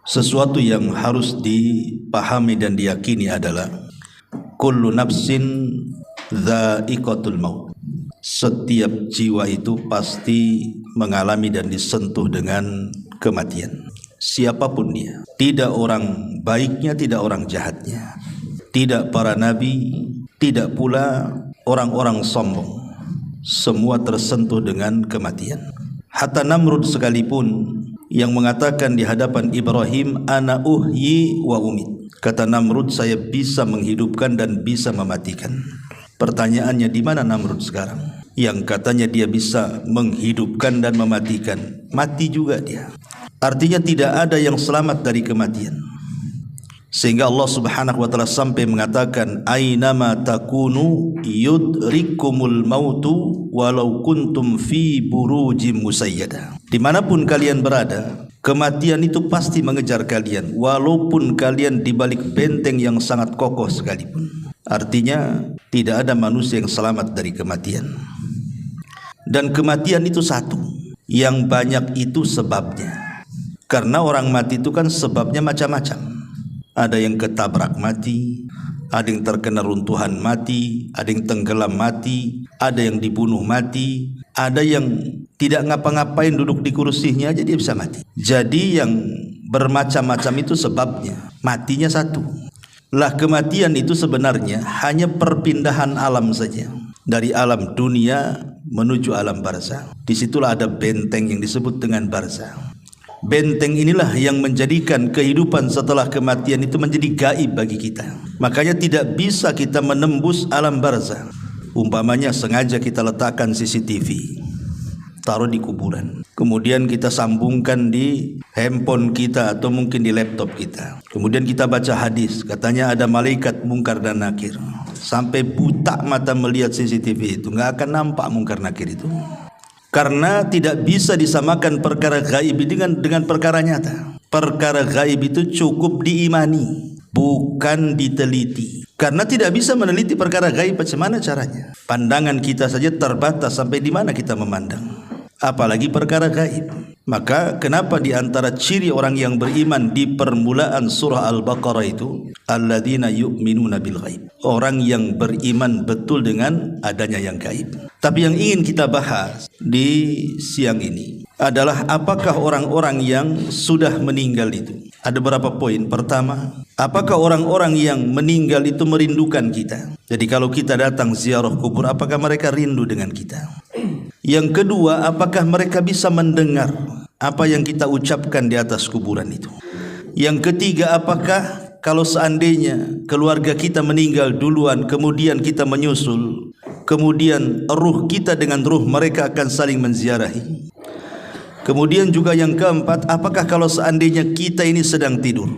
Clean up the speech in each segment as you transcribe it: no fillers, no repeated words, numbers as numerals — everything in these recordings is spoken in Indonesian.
Sesuatu yang harus dipahami dan diyakini adalah kullu nafsin dha'iqatul maut. Setiap jiwa itu pasti mengalami dan disentuh dengan kematian. Siapapun dia, tidak orang baiknya, tidak orang jahatnya, tidak para nabi, tidak pula orang-orang sombong, semua tersentuh dengan kematian. Hatta Namrud sekalipun yang mengatakan di hadapan Ibrahim, ana uhyi wa umit. Kata Namrud, saya bisa menghidupkan dan bisa mematikan. Pertanyaannya, di mana Namrud sekarang? Yang katanya dia bisa menghidupkan dan mematikan, mati juga dia. Artinya tidak ada yang selamat dari kematian. Sehingga Allah Subhanahu wa taala sampai mengatakan, ainama takunu yudrikumul mautu walau kuntum fi burujim musayyada. Dimanapun kalian berada, kematian itu pasti mengejar kalian, walaupun kalian di balik benteng yang sangat kokoh sekalipun. Artinya tidak ada manusia yang selamat dari kematian. Dan kematian itu satu, yang banyak itu sebabnya. Karena orang mati itu kan sebabnya macam-macam. Ada yang ketabrak mati, ada yang terkena runtuhan mati, ada yang tenggelam mati, ada yang dibunuh mati, ada yang tidak ngapa-ngapain, duduk di kursinya aja dia bisa mati. Jadi yang bermacam-macam itu sebabnya, matinya satu. Lah kematian itu sebenarnya hanya perpindahan alam saja, dari alam dunia menuju alam barzakh. Disitulah ada benteng yang disebut dengan barzakh. Benteng inilah yang menjadikan kehidupan setelah kematian itu menjadi gaib bagi kita. Makanya tidak bisa kita menembus alam barzakh. Umpamanya sengaja kita letakkan CCTV, taruh di kuburan, kemudian kita sambungkan di handphone kita atau mungkin di laptop kita. Kemudian kita baca hadis, katanya ada malaikat mungkar dan nakir. Sampai buta mata melihat CCTV itu, nggak akan nampak mungkar nakir itu. Karena tidak bisa disamakan perkara gaib dengan perkara nyata. Perkara gaib itu cukup diimani, bukan diteliti. Karena tidak bisa meneliti perkara gaib, bagaimana caranya? Pandangan kita saja terbatas, sampai di mana kita memandang, apalagi perkara gaib. Maka kenapa di antara ciri orang yang beriman di permulaan surah Al-Baqarah itu, alladzina yu'minuna bil ghaib, orang yang beriman betul dengan adanya yang gaib. Tapi yang ingin kita bahas di siang ini adalah apakah orang-orang yang sudah meninggal itu. Ada beberapa poin. Pertama, apakah orang-orang yang meninggal itu merindukan kita? Jadi kalau kita datang ziarah kubur, apakah mereka rindu dengan kita? Yang kedua, apakah mereka bisa mendengar apa yang kita ucapkan di atas kuburan itu? Yang ketiga, apakah kalau seandainya keluarga kita meninggal duluan, kemudian kita menyusul, kemudian ruh kita dengan ruh mereka akan saling menziarahi? Kemudian juga yang keempat, apakah kalau seandainya kita ini sedang tidur,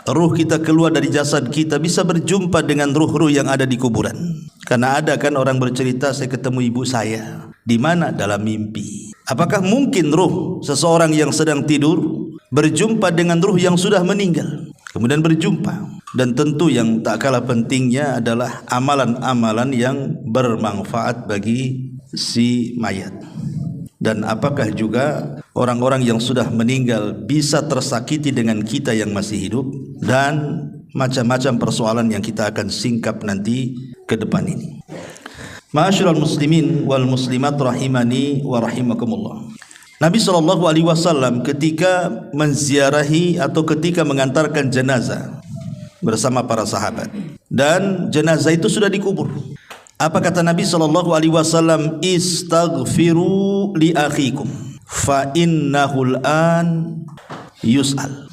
ruh kita keluar dari jasad kita, bisa berjumpa dengan ruh-ruh yang ada di kuburan? Karena ada kan orang bercerita, saya ketemu ibu saya. Di mana? Dalam mimpi. Apakah mungkin ruh seseorang yang sedang tidur berjumpa dengan ruh yang sudah meninggal, kemudian berjumpa? Dan tentu yang tak kalah pentingnya adalah amalan-amalan yang bermanfaat bagi si mayat. Dan apakah juga orang-orang yang sudah meninggal bisa tersakiti dengan kita yang masih hidup? Dan macam-macam persoalan yang kita akan singkap nanti ke depan ini. Ma'asyiral muslimin wal muslimat rahimani wa rahimakumullah. Nabi SAW ketika menziarahi atau ketika mengantarkan jenazah bersama para sahabat, dan jenazah itu sudah dikubur, apa kata Nabi SAW? Istaghfiru li akhikum fa innahul an yus'al.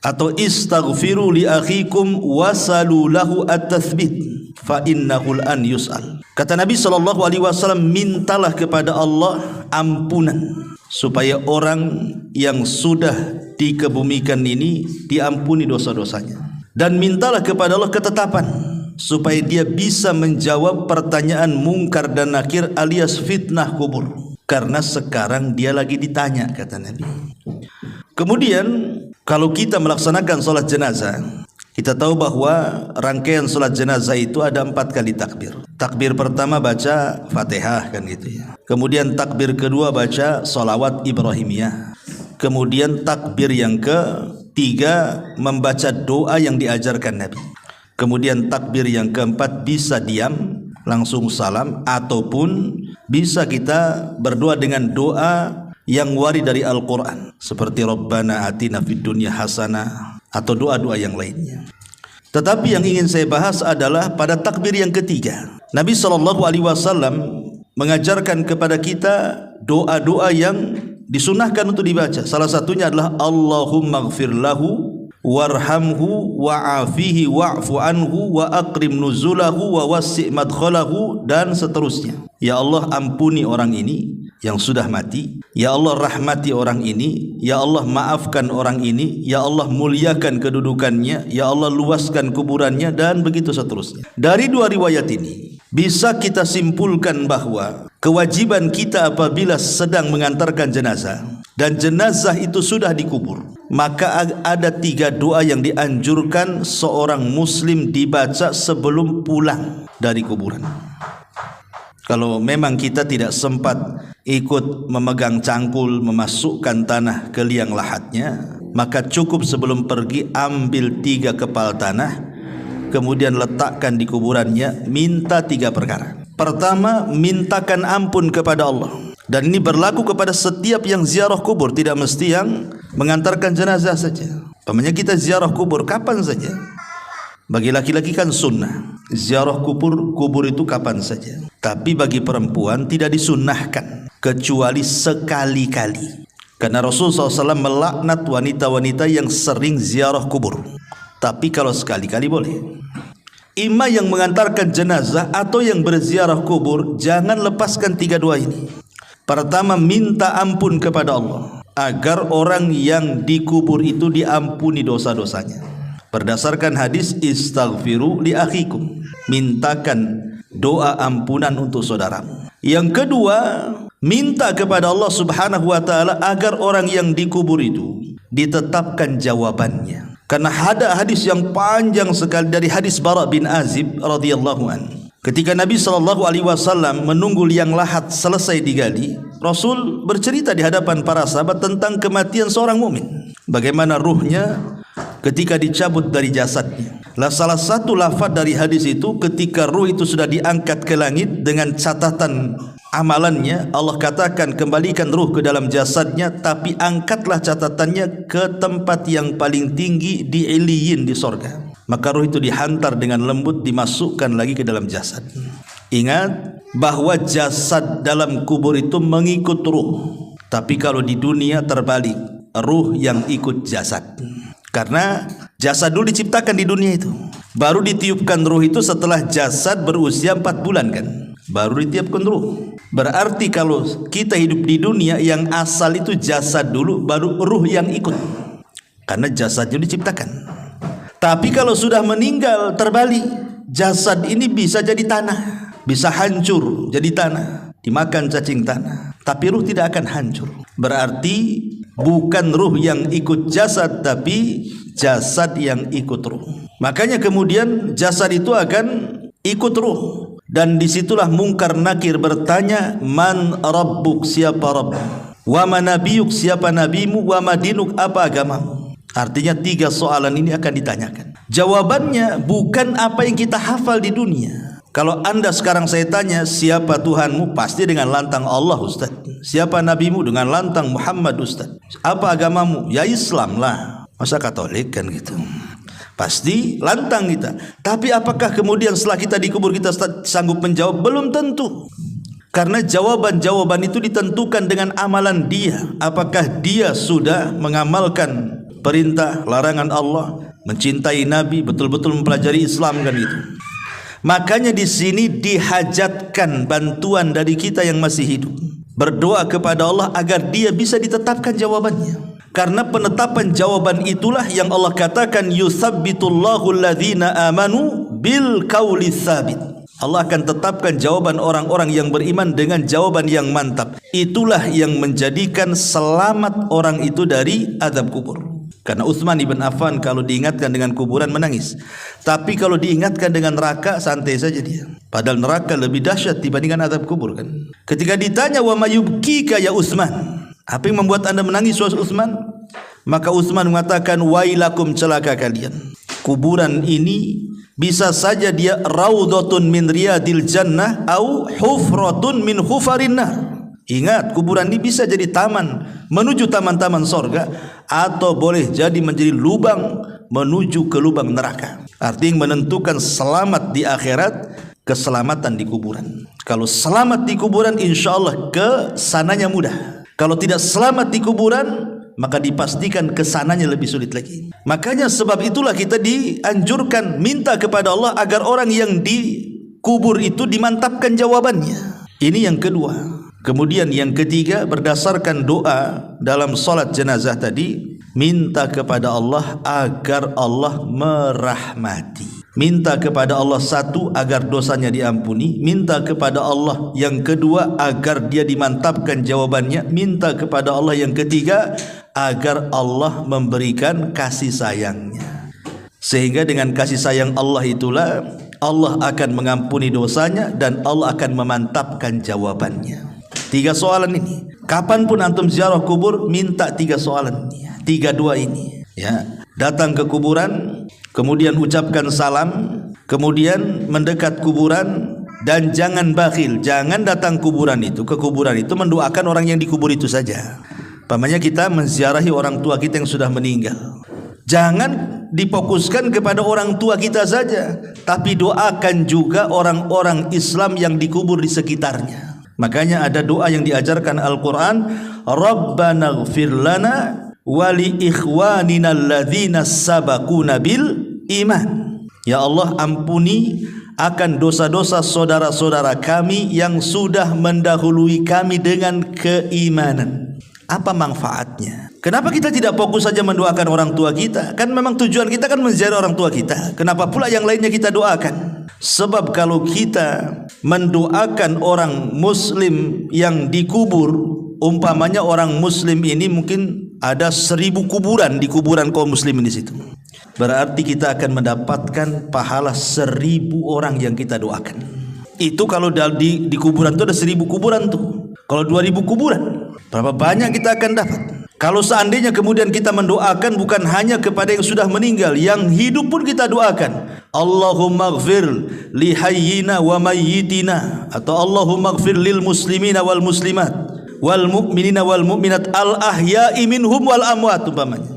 Atau istaghfiru li akhikum wasalu lahu at-tathbit fa innahul an yus'al. Kata Nabi SAW, mintalah kepada Allah ampunan supaya orang yang sudah dikebumikan ini diampuni dosa-dosanya. Dan mintalah kepada Allah ketetapan supaya dia bisa menjawab pertanyaan mungkar dan nakir alias fitnah kubur. Karena sekarang dia lagi ditanya, kata Nabi. Kemudian kalau kita melaksanakan sholat jenazah, kita tahu bahwa rangkaian sholat jenazah itu ada 4 kali takbir. Takbir pertama baca Fatihah kan gitu ya. Kemudian takbir kedua baca sholawat Ibrahimiyah. Kemudian takbir yang 3. Membaca doa yang diajarkan Nabi. Kemudian takbir yang keempat, bisa diam langsung salam, ataupun bisa kita berdoa dengan doa yang warid dari Al-Quran seperti Rabbana atina fid dunya hasanah atau doa-doa yang lainnya. Tetapi yang ingin saya bahas adalah pada takbir yang ketiga, Nabi SAW mengajarkan kepada kita doa-doa yang disunahkan untuk dibaca. Salah satunya adalah Allahumma gfir lahu warhamhu wa'afihi wa'fu anhu wa akrim nuzulahu wa wasi' madkhalahu, dan seterusnya. Ya Allah, ampuni orang ini yang sudah mati. Ya Allah, rahmati orang ini. Ya Allah, maafkan orang ini. Ya Allah, muliakan kedudukannya. Ya Allah, luaskan kuburannya, dan begitu seterusnya. Dari dua riwayat ini bisa kita simpulkan bahwa kewajiban kita apabila sedang mengantarkan jenazah dan jenazah itu sudah dikubur, maka ada 3 doa yang dianjurkan seorang muslim dibaca sebelum pulang dari kuburan. Kalau memang kita tidak sempat ikut memegang cangkul, memasukkan tanah ke liang lahatnya, maka cukup sebelum pergi ambil 3 kepal tanah, kemudian letakkan di kuburannya, minta 3 perkara. Pertama, mintakan ampun kepada Allah. Dan ini berlaku kepada setiap yang ziarah kubur, tidak mesti yang mengantarkan jenazah saja. Pamannya kita ziarah kubur kapan saja. Bagi laki-laki kan sunnah, ziarah kubur itu kapan saja. Tapi bagi perempuan tidak disunnahkan kecuali sekali-kali. Karena Rasulullah SAW melaknat wanita-wanita yang sering ziarah kubur. Tapi kalau sekali-kali boleh. Imam yang mengantarkan jenazah atau yang berziarah kubur, jangan lepaskan 3 doa ini. Pertama, minta ampun kepada Allah agar orang yang dikubur itu diampuni dosa-dosanya. Berdasarkan hadis istaghfiru li akhikum, mintakan doa ampunan untuk saudaramu. Yang kedua, minta kepada Allah Subhanahu wa taala agar orang yang dikubur itu ditetapkan jawabannya. Karena ada hadis yang panjang sekali dari hadis Bara bin Azib radhiyallahu anhu. Ketika Nabi SAW menunggu liang lahat selesai digali, Rasul bercerita di hadapan para sahabat tentang kematian seorang mukmin. Bagaimana ruhnya ketika dicabut dari jasadnya. Salah satu lafaz dari hadis itu, ketika ruh itu sudah diangkat ke langit dengan catatan amalannya, Allah katakan kembalikan ruh ke dalam jasadnya, tapi angkatlah catatannya ke tempat yang paling tinggi di Iliyin di sorga. Maka ruh itu dihantar dengan lembut, dimasukkan lagi ke dalam jasad. Ingat bahwa jasad dalam kubur itu mengikut ruh. Tapi kalau di dunia terbalik, ruh yang ikut jasad. Karena jasad dulu diciptakan di dunia itu, baru ditiupkan ruh itu setelah jasad berusia 4 bulan kan, baru ditiupkan ruh. Berarti kalau kita hidup di dunia, yang asal itu jasad dulu, baru ruh yang ikut. Karena jasadnya diciptakan. Tapi kalau sudah meninggal terbalik, jasad ini bisa jadi tanah, bisa hancur jadi tanah, dimakan cacing tanah, tapi ruh tidak akan hancur. Berarti bukan ruh yang ikut jasad, tapi jasad yang ikut ruh. Makanya kemudian jasad itu akan ikut ruh. Dan disitulah Munkar Nakir bertanya, man rabbuk, siapa Rabb, wa ma nabiyuk, siapa nabimu, wa ma dinuk, apa agamamu. Artinya 3 soalan ini akan ditanyakan. Jawabannya bukan apa yang kita hafal di dunia. Kalau anda sekarang saya tanya, siapa Tuhanmu? Pasti dengan lantang Allah, Ustaz. Siapa nabimu? Dengan lantang Muhammad, Ustaz. Apa agamamu? Ya Islam lah. Masa Katolik kan gitu? Pasti lantang kita. Tapi apakah kemudian setelah kita dikubur kita sanggup menjawab? Belum tentu. Karena jawaban-jawaban itu ditentukan dengan amalan dia. Apakah dia sudah mengamalkan perintah, larangan Allah, mencintai Nabi, betul-betul mempelajari Islam kan itu. Makanya di sini dihajatkan bantuan dari kita yang masih hidup. Berdoa kepada Allah agar dia bisa ditetapkan jawabannya. Karena penetapan jawaban itulah yang Allah katakan, yutsabbitullahu alladhina amanu bil qauli tsabit. Allah akan tetapkan jawaban orang-orang yang beriman dengan jawaban yang mantap. Itulah yang menjadikan selamat orang itu dari azab kubur. Karena Utsman ibn Affan kalau diingatkan dengan kuburan menangis. Tapi kalau diingatkan dengan neraka santai saja dia. Padahal neraka lebih dahsyat dibandingkan azab kubur kan. Ketika ditanya wa mayubkika ya Utsman, apa yang membuat anda menangis wahai Utsman? Maka Utsman mengatakan, wailakum, celaka kalian. Kuburan ini bisa saja dia raudhatun min riyadil jannah au hufratun min hufarin nar. Ingat, kuburan ini bisa jadi taman menuju taman-taman sorga, atau boleh jadi menjadi lubang menuju ke lubang neraka. Artinya menentukan selamat di akhirat, keselamatan di kuburan. Kalau selamat di kuburan, insya Allah kesananya mudah. Kalau tidak selamat di kuburan, maka dipastikan kesananya lebih sulit lagi. Makanya sebab itulah kita dianjurkan minta kepada Allah agar orang yang dikubur itu dimantapkan jawabannya. Ini yang kedua. Kemudian yang ketiga, berdasarkan doa dalam salat jenazah tadi, minta kepada Allah agar Allah merahmati. Minta kepada Allah satu, agar dosanya diampuni. Minta kepada Allah yang kedua, agar dia dimantapkan jawabannya. Minta kepada Allah yang ketiga, agar Allah memberikan kasih sayangnya. Sehingga dengan kasih sayang Allah itulah Allah akan mengampuni dosanya dan Allah akan memantapkan jawabannya. 3 soalan ini. Kapanpun antum ziarah kubur, minta 3 soalan ini, 3 doa ini. Ya, datang ke kuburan, kemudian ucapkan salam, kemudian mendekat kuburan, dan jangan bakhil. Jangan datang ke kuburan itu mendoakan orang yang dikubur itu saja. Pamannya kita menziarahi orang tua kita yang sudah meninggal. Jangan difokuskan kepada orang tua kita saja, tapi doakan juga orang-orang Islam yang dikubur di sekitarnya. Makanya ada doa yang diajarkan Al-Quran, Rabbana ighfir lana wali ikhwanina alladzina sabaquna bil iman. Ya Allah, ampuni akan dosa-dosa saudara-saudara kami yang sudah mendahului kami dengan keimanan. Apa manfaatnya? Kenapa kita tidak fokus saja mendoakan orang tua kita? Kan memang tujuan kita kan menziarah orang tua kita. Kenapa pula yang lainnya kita doakan? Sebab kalau kita mendoakan orang muslim yang dikubur, umpamanya orang muslim ini mungkin ada 1000 kuburan di kuburan kaum muslimin di situ. Berarti kita akan mendapatkan pahala 1000 orang yang kita doakan. Itu kalau di kuburan itu ada 1000 kuburan tuh. Kalau 2000 kuburan, berapa banyak kita akan dapat? Kalau seandainya kemudian kita mendoakan bukan hanya kepada yang sudah meninggal, yang hidup pun kita doakan. Allahumma ighfir li hayyina wa mayyitina, atau Allahumma ighfir lil muslimina wal muslimat wal mu'minina wal mu'minat al ahya'i minhum wal amwat, umpamanya.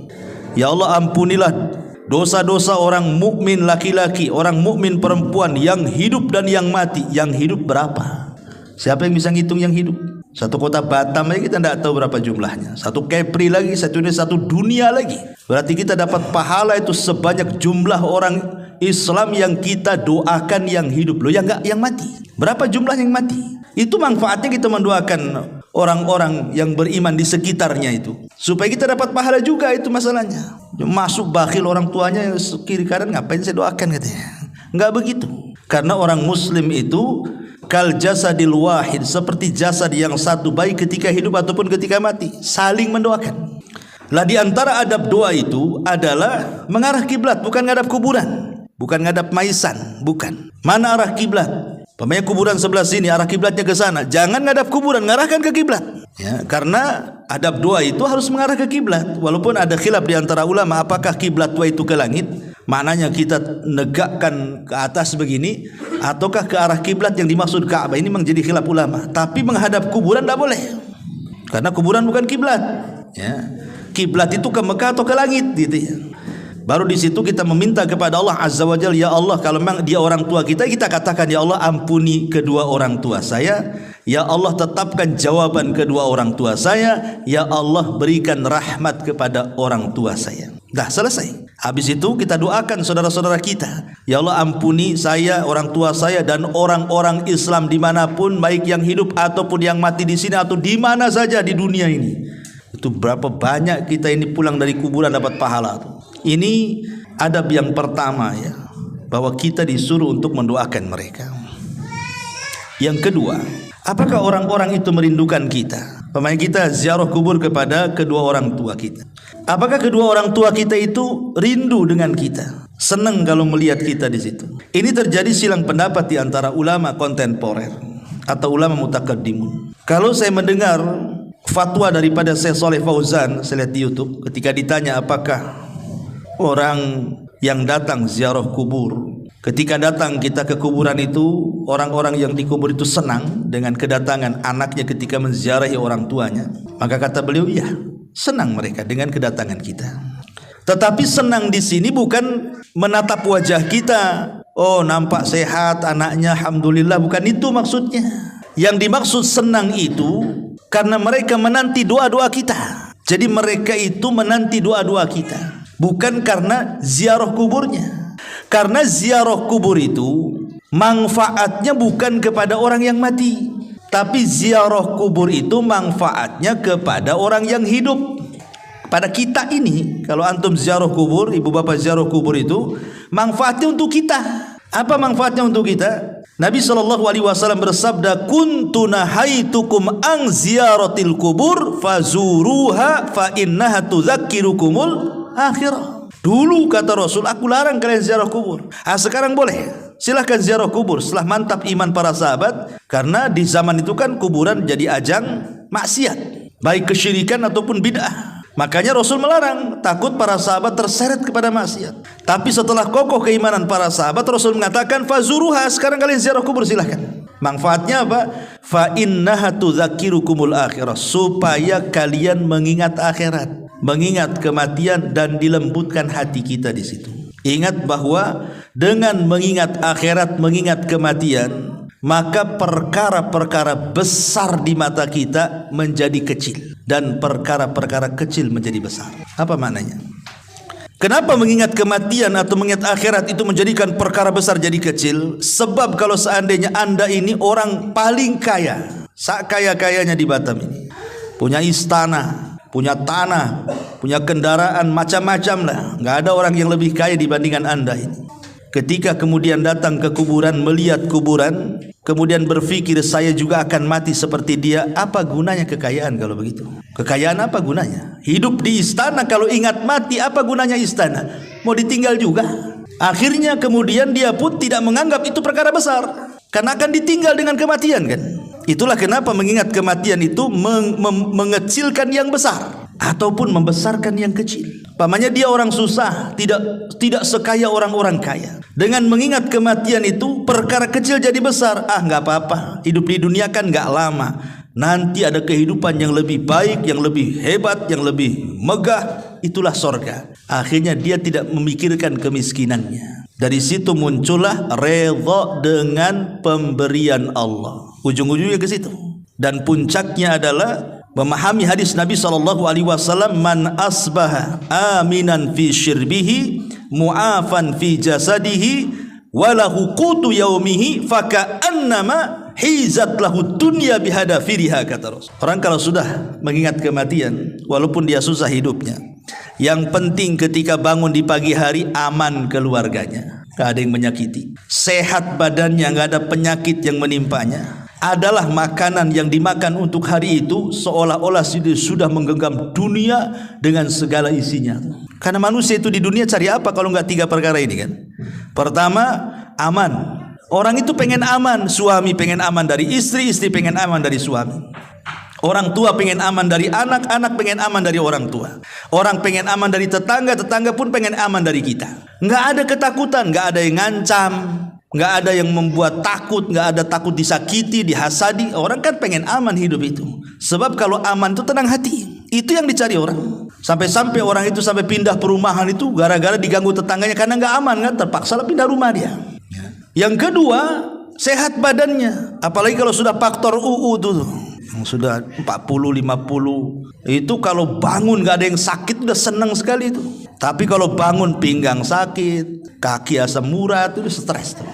Ya Allah, ampunilah dosa-dosa orang mukmin laki-laki, orang mukmin perempuan yang hidup dan yang mati. Yang hidup berapa? Siapa yang bisa ngitung yang hidup? Satu kota Batam aja kita tidak tahu berapa jumlahnya. Satu Kepri lagi, satu dunia lagi. Berarti kita dapat pahala itu sebanyak jumlah orang Islam yang kita doakan yang hidup. Loh, yang mati. Berapa jumlah yang mati? Itu manfaatnya kita mendoakan orang-orang yang beriman di sekitarnya itu. Supaya kita dapat pahala juga, itu masalahnya. Masuk bakhil orang tuanya kiri kanan, ngapain saya doakan katanya. Enggak begitu. Karena orang muslim itu kal jasadil wahid, seperti jasad yang satu, baik ketika hidup ataupun ketika mati, saling mendoakan. Lah di antara adab doa itu adalah mengarah kiblat, bukan ngadap kuburan, bukan ngadap maisan, bukan. Mana arah kiblat? Pemain kuburan sebelah sini, arah kiblatnya ke sana. Jangan ngadap kuburan, ngarahkan ke kiblat. Ya, karena adab doa itu harus mengarah ke kiblat. Walaupun ada khilaf di antara ulama apakah kiblat doa itu ke langit, maknanya kita negakkan ke atas begini, ataukah ke arah kiblat yang dimaksud Ka'bah. Ini memang jadi khilaf ulama. Tapi menghadap kuburan tidak boleh, karena kuburan bukan kiblat. Ya, kiblat itu ke Mekah atau ke langit, gitu ya. Baru di situ kita meminta kepada Allah Azza wa Jalla, ya Allah, kalau memang dia orang tua kita, kita katakan, ya Allah, ampuni kedua orang tua saya. Ya Allah, tetapkan jawaban kedua orang tua saya. Ya Allah, berikan rahmat kepada orang tua saya. Dah selesai. Habis itu kita doakan saudara-saudara kita. Ya Allah, ampuni saya, orang tua saya, dan orang-orang Islam dimanapun, baik yang hidup ataupun yang mati di sini atau di mana saja di dunia ini. Itu berapa banyak kita ini pulang dari kuburan dapat pahala tuh. Ini adab yang pertama, ya, bahwa kita disuruh untuk mendoakan mereka. Yang kedua, apakah orang-orang itu merindukan kita? Pemain kita ziarah kubur kepada kedua orang tua kita. Apakah kedua orang tua kita itu rindu dengan kita? Senang kalau melihat kita di situ. Ini terjadi silang pendapat di antara ulama kontemporer atau ulama mutakaddimun. Kalau saya mendengar fatwa daripada Syekh Shalih Fauzan, saya lihat di YouTube, ketika ditanya apakah orang yang datang ziarah kubur, ketika datang kita ke kuburan itu, orang-orang yang dikubur itu senang dengan kedatangan anaknya ketika menziarahi orang tuanya, maka kata beliau, iya, senang mereka dengan kedatangan kita. Tetapi senang di sini bukan menatap wajah kita, oh nampak sehat anaknya, alhamdulillah, bukan itu maksudnya. Yang dimaksud senang itu karena mereka menanti doa-doa kita. Jadi mereka itu menanti doa-doa kita, bukan karena ziarah kuburnya. Karena ziarah kubur itu manfaatnya bukan kepada orang yang mati, tapi ziarah kubur itu manfaatnya kepada orang yang hidup. Pada kita ini, kalau antum ziarah kubur, ibu bapak ziarah kubur itu manfaatnya untuk kita. Apa manfaatnya untuk kita? Nabi SAW bersabda, kuntu nahaitukum an ziyaratil kubur fazuruha fa innaha tudzakirukumul akhirah. Dulu kata Rasul, aku larang kalian ziarah kubur. Sekarang boleh, silahkan ziarah kubur. Setelah mantap iman para sahabat, karena di zaman itu kan kuburan jadi ajang maksiat, baik kesyirikan ataupun bid'ah. Makanya Rasul melarang, takut para sahabat terseret kepada maksiat. Tapi setelah kokoh keimanan para sahabat, Rasul mengatakan fazuruha, sekarang kalian ziarah kubur silahkan. Manfaatnya apa? Fa innaha tudzakirukumul akhirah, supaya kalian mengingat akhirat, mengingat kematian, dan dilembutkan hati kita di situ. Ingat bahwa dengan mengingat akhirat, mengingat kematian, maka perkara-perkara besar di mata kita menjadi kecil, dan perkara-perkara kecil menjadi besar. Apa maknanya? Kenapa mengingat kematian atau mengingat akhirat itu menjadikan perkara besar jadi kecil? Sebab kalau seandainya Anda ini orang paling kaya, sakaya-kayanya di Batam ini, punya istana, punya tanah, punya kendaraan macam-macam lah, nggak ada orang yang lebih kaya dibandingkan Anda ini. Ketika kemudian datang ke kuburan, melihat kuburan, kemudian berpikir saya juga akan mati seperti dia, apa gunanya kekayaan kalau begitu? Kekayaan apa gunanya? Hidup di istana kalau ingat mati, apa gunanya istana? Mau ditinggal juga. Akhirnya kemudian dia pun tidak menganggap itu perkara besar, karena akan ditinggal dengan kematian kan. Itulah kenapa mengingat kematian itu mengecilkan yang besar ataupun membesarkan yang kecil. Pamannya dia orang susah, tidak sekaya orang-orang kaya. Dengan mengingat kematian itu perkara kecil jadi besar. Nggak apa-apa, hidup di dunia kan nggak lama, nanti ada kehidupan yang lebih baik, yang lebih hebat, yang lebih megah, itulah sorga. Akhirnya dia tidak memikirkan kemiskinannya. Dari situ muncullah redha dengan pemberian Allah. Ujung-ujungnya ke situ. Dan puncaknya adalah memahami hadis Nabi SAW, man asbaha aminan fi syirbihi mu'afan fi jasadihi walahu qutu yaumihi faka'annama hizat lahu dunya bihadafiriha, kata Rasul. Orang kalau sudah mengingat kematian, walaupun dia susah hidupnya, yang penting ketika bangun di pagi hari aman keluarganya, gak ada yang menyakiti, sehat badannya, gak ada penyakit yang menimpanya, adalah makanan yang dimakan untuk hari itu seolah-olah sudah menggenggam dunia dengan segala isinya. Karena manusia itu di dunia cari apa kalau nggak tiga perkara ini kan? Pertama, aman. Orang itu pengen aman, suami pengen aman dari istri, istri pengen aman dari suami. Orang tua pengen aman dari anak, anak pengen aman dari orang tua. Orang pengen aman dari tetangga, tetangga pun pengen aman dari kita. Nggak ada ketakutan, nggak ada yang ngancam, nggak ada yang membuat takut, nggak ada takut disakiti, dihasadi. Orang kan pengen aman hidup itu. Sebab kalau aman itu tenang hati. Itu yang dicari orang. Sampai-sampai orang itu sampai pindah perumahan itu gara-gara diganggu tetangganya karena nggak aman kan, terpaksa pindah rumah dia. Yang kedua, sehat badannya. Apalagi kalau sudah faktor UU tuh, yang sudah 40, 50, itu kalau bangun nggak ada yang sakit udah senang sekali itu. Tapi kalau bangun pinggang sakit, kaki asam urat, itu stres tuh.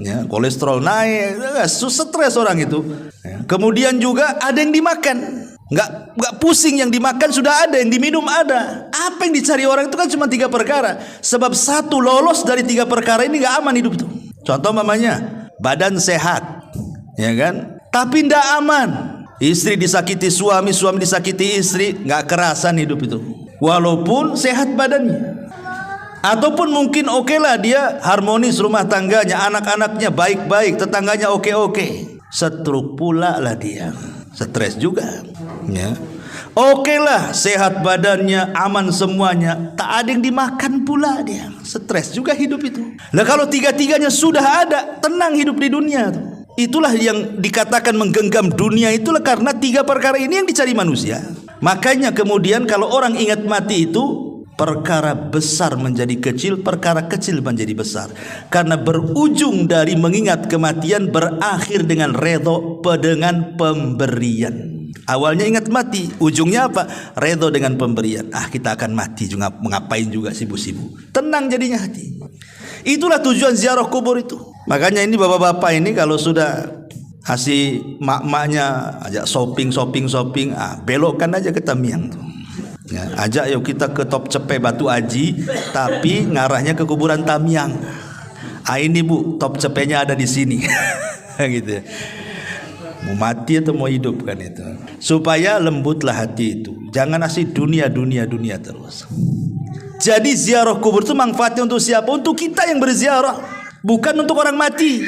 Ya, kolesterol naik, stres orang itu. Ya. Kemudian juga ada yang dimakan, nggak pusing, yang dimakan sudah ada, yang diminum ada. Apa yang dicari orang itu kan cuma 3 perkara. Sebab satu lolos dari 3 perkara ini nggak aman hidup itu. Contoh mamanya, badan sehat, ya kan? Tapi nggak aman. Istri disakiti suami, suami disakiti istri, nggak kerasan hidup itu. Walaupun sehat badannya. Ataupun mungkin oke lah dia harmonis rumah tangganya, anak-anaknya baik-baik, tetangganya oke-oke. Stroke pula lah dia, stres juga, ya. Oke lah, sehat badannya, aman semuanya, tak ada yang dimakan pula dia. Stres juga hidup itu. Lah kalau tiga-tiganya sudah ada, tenang hidup di dunia tuh. Itulah yang dikatakan menggenggam dunia, itulah karena tiga perkara ini yang dicari manusia. Makanya kemudian kalau orang ingat mati itu, perkara besar menjadi kecil, perkara kecil menjadi besar. Karena berujung dari mengingat kematian berakhir dengan redho dengan pemberian. Awalnya ingat mati, ujungnya apa? Redho dengan pemberian. Kita akan mati juga, mengapain juga sibuk-sibuk. Tenang jadinya hati. Itulah tujuan ziarah kubur itu. Makanya ini bapak-bapak ini kalau sudah kasih mak-maknya ajak shopping, belokkan aja ke Tamiang tuh. Ya, ajak yuk kita ke Top Cepe Batu Aji, tapi ngarahnya ke kuburan Tamiang. Ini bu, Top Cepenya ada di sini. Gitu. Mau mati atau mau hidup kan itu. Supaya lembutlah hati itu. Jangan asih dunia terus. Jadi ziarah kubur itu manfaatnya untuk siapa? Untuk kita yang berziarah, bukan untuk orang mati.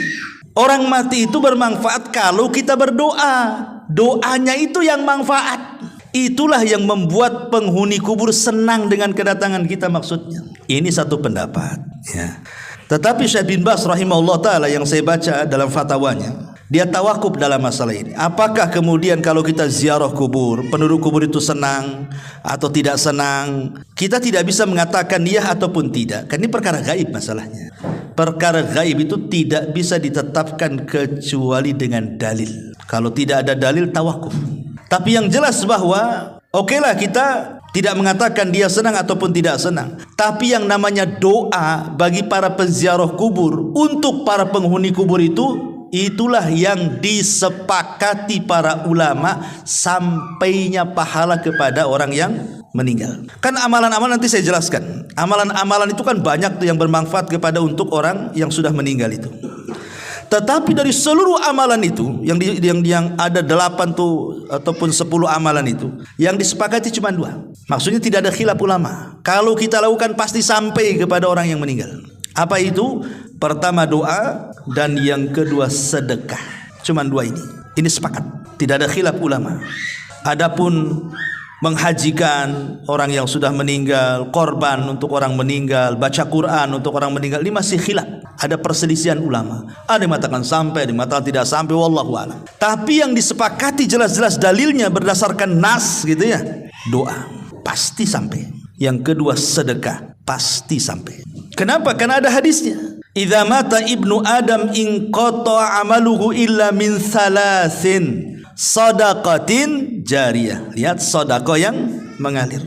Orang mati itu bermanfaat kalau kita berdoa. Doanya itu yang manfaat. Itulah yang membuat penghuni kubur senang dengan kedatangan kita maksudnya. Ini satu pendapat ya. Tetapi Syekh bin Baz rahimahullah ta'ala yang saya baca dalam fatwanya, dia tawakuf dalam masalah ini. Apakah kemudian kalau kita ziarah kubur, penduduk kubur itu senang atau tidak senang? Kita tidak bisa mengatakan iya ataupun tidak. Kan ini perkara gaib masalahnya. Perkara gaib itu tidak bisa ditetapkan kecuali dengan dalil. Kalau tidak ada dalil, tawakuf. Tapi yang jelas bahwa okelah kita tidak mengatakan dia senang ataupun tidak senang. Tapi yang namanya doa bagi para penziarah kubur untuk para penghuni kubur itu, itulah yang disepakati para ulama sampainya pahala kepada orang yang meninggal. Kan amalan-amalan nanti saya jelaskan. Amalan-amalan itu kan banyak tuh yang bermanfaat kepada untuk orang yang sudah meninggal itu. Tetapi dari seluruh amalan itu yang ada 8 tuh ataupun 10 amalan itu, yang disepakati cuma 2. Maksudnya tidak ada khilaf ulama. Kalau kita lakukan pasti sampai kepada orang yang meninggal. Apa itu? Pertama doa dan yang kedua sedekah. Cuma 2 ini. Ini sepakat. Tidak ada khilaf ulama. Adapun menghajikan orang yang sudah meninggal, korban untuk orang meninggal, baca Quran untuk orang meninggal, ini masih khilaf. Ada perselisihan ulama. Ada yang mengatakan sampai, ada yang mengatakan tidak sampai, wallahu a'lam. Tapi yang disepakati jelas-jelas dalilnya berdasarkan nas gitu ya. Doa pasti sampai. Yang kedua sedekah pasti sampai. Kenapa? Karena ada hadisnya. Idza mata ibnu Adam inqata amaluhu illa min thalathin. Sadaqatin jariyah. Lihat sedekah yang mengalir.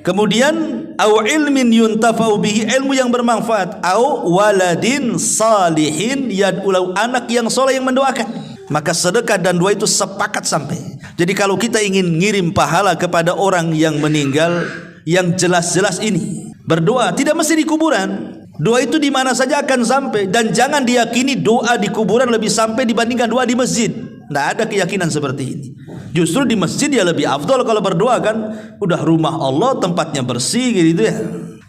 Kemudian au ilmin yuntafa'u bihi, ilmu yang bermanfaat, au waladin salihin yad'u, anak yang soleh yang mendoakan. Maka sedekah dan doa itu sepakat sampai. Jadi kalau kita ingin ngirim pahala kepada orang yang meninggal, yang jelas-jelas ini berdoa, tidak mesti di kuburan. Doa itu di mana saja akan sampai. Dan jangan diyakini doa di kuburan lebih sampai dibandingkan doa di masjid. Tidak ada keyakinan seperti ini. Justru di masjid ya lebih afdol kalau berdoa kan. Udah rumah Allah, tempatnya bersih gitu ya.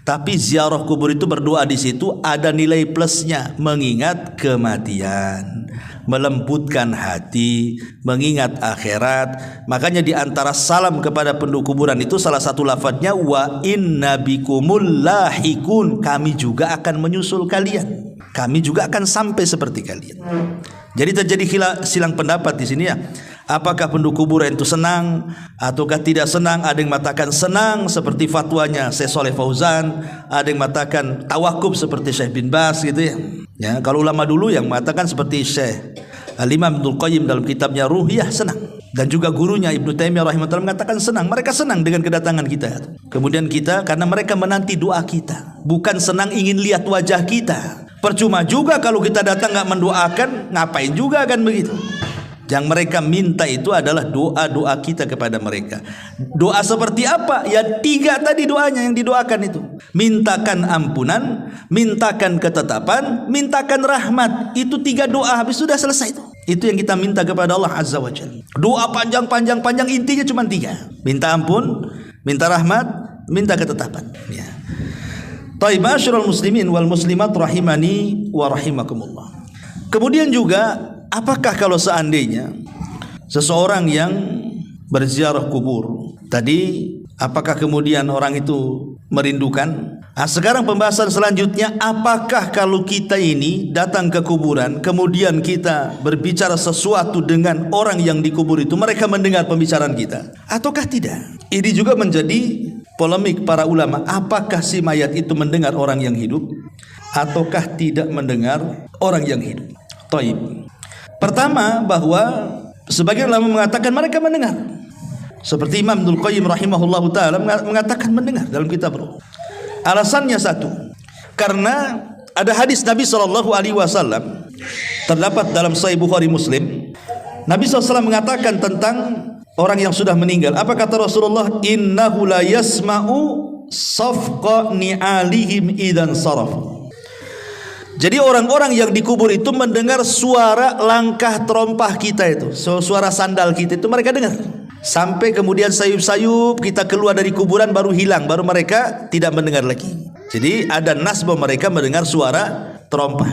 Tapi ziarah kubur itu berdoa di situ ada nilai plusnya. Mengingat kematian, melembutkan hati, mengingat akhirat. Makanya di antara salam kepada penduduk kuburan itu salah satu lafadznya wa inna bikumul lahikun, kami juga akan menyusul kalian. Kami juga akan sampai seperti kalian. Jadi terjadi silang pendapat di sini ya. Apakah penduduk kuburan itu senang ataukah tidak senang? Ada yang mengatakan senang seperti fatwanya Syekh Shalih Fauzan, ada yang mengatakan tawakuf seperti Syekh bin Baz gitu ya. Ya, kalau ulama dulu yang mengatakan seperti Syekh Al-Imam Ibnul Qayyim dalam kitabnya Ruhiyah senang. Dan juga gurunya Ibnu Taimiyah rahimahullah mengatakan senang. Mereka senang dengan kedatangan kita. Kemudian kita karena mereka menanti doa kita, bukan senang ingin lihat wajah kita. Percuma juga kalau kita datang nggak mendoakan, ngapain juga kan begitu. Yang mereka minta itu adalah doa-doa kita kepada mereka. Doa seperti apa? Ya 3 tadi doanya yang didoakan itu. Mintakan ampunan, mintakan ketetapan, mintakan rahmat. Itu 3 doa, habis sudah selesai itu. Itu yang kita minta kepada Allah Azza wa Jalla. Doa panjang, intinya cuma 3. Minta ampun, minta rahmat, minta ketetapan. Ya. Taib ma'asyiral muslimin wal muslimat rahimani wa rahimakumullah. Kemudian juga, apakah kalau seandainya seseorang yang berziarah kubur Tadi apakah kemudian orang itu merindukan? Nah, sekarang pembahasan selanjutnya, apakah kalau kita ini datang ke kuburan kemudian kita berbicara sesuatu dengan orang yang dikubur itu, mereka mendengar pembicaraan kita ataukah tidak? Ini juga menjadi polemik para ulama. Apakah si mayat itu mendengar orang yang hidup ataukah tidak mendengar orang yang hidup? Taib. Pertama, bahwa sebagian ulama mengatakan mereka mendengar. Seperti Imam Ibnul Qayyim rahimahullahu taala mengatakan mendengar dalam kitab Ruh. Alasannya satu, karena ada hadis Nabi SAW terdapat dalam Sahih Bukhari Muslim. Nabi SAW mengatakan tentang orang yang sudah meninggal. Apa kata Rasulullah? Innahu la yasma'u safqa ni'alihim idan saraf. Jadi orang-orang yang dikubur itu mendengar suara langkah terompah kita itu, suara sandal kita itu mereka dengar. Sampai kemudian sayup-sayup kita keluar dari kuburan baru hilang, baru mereka tidak mendengar lagi. Jadi ada nas bahwa mereka mendengar suara terompah.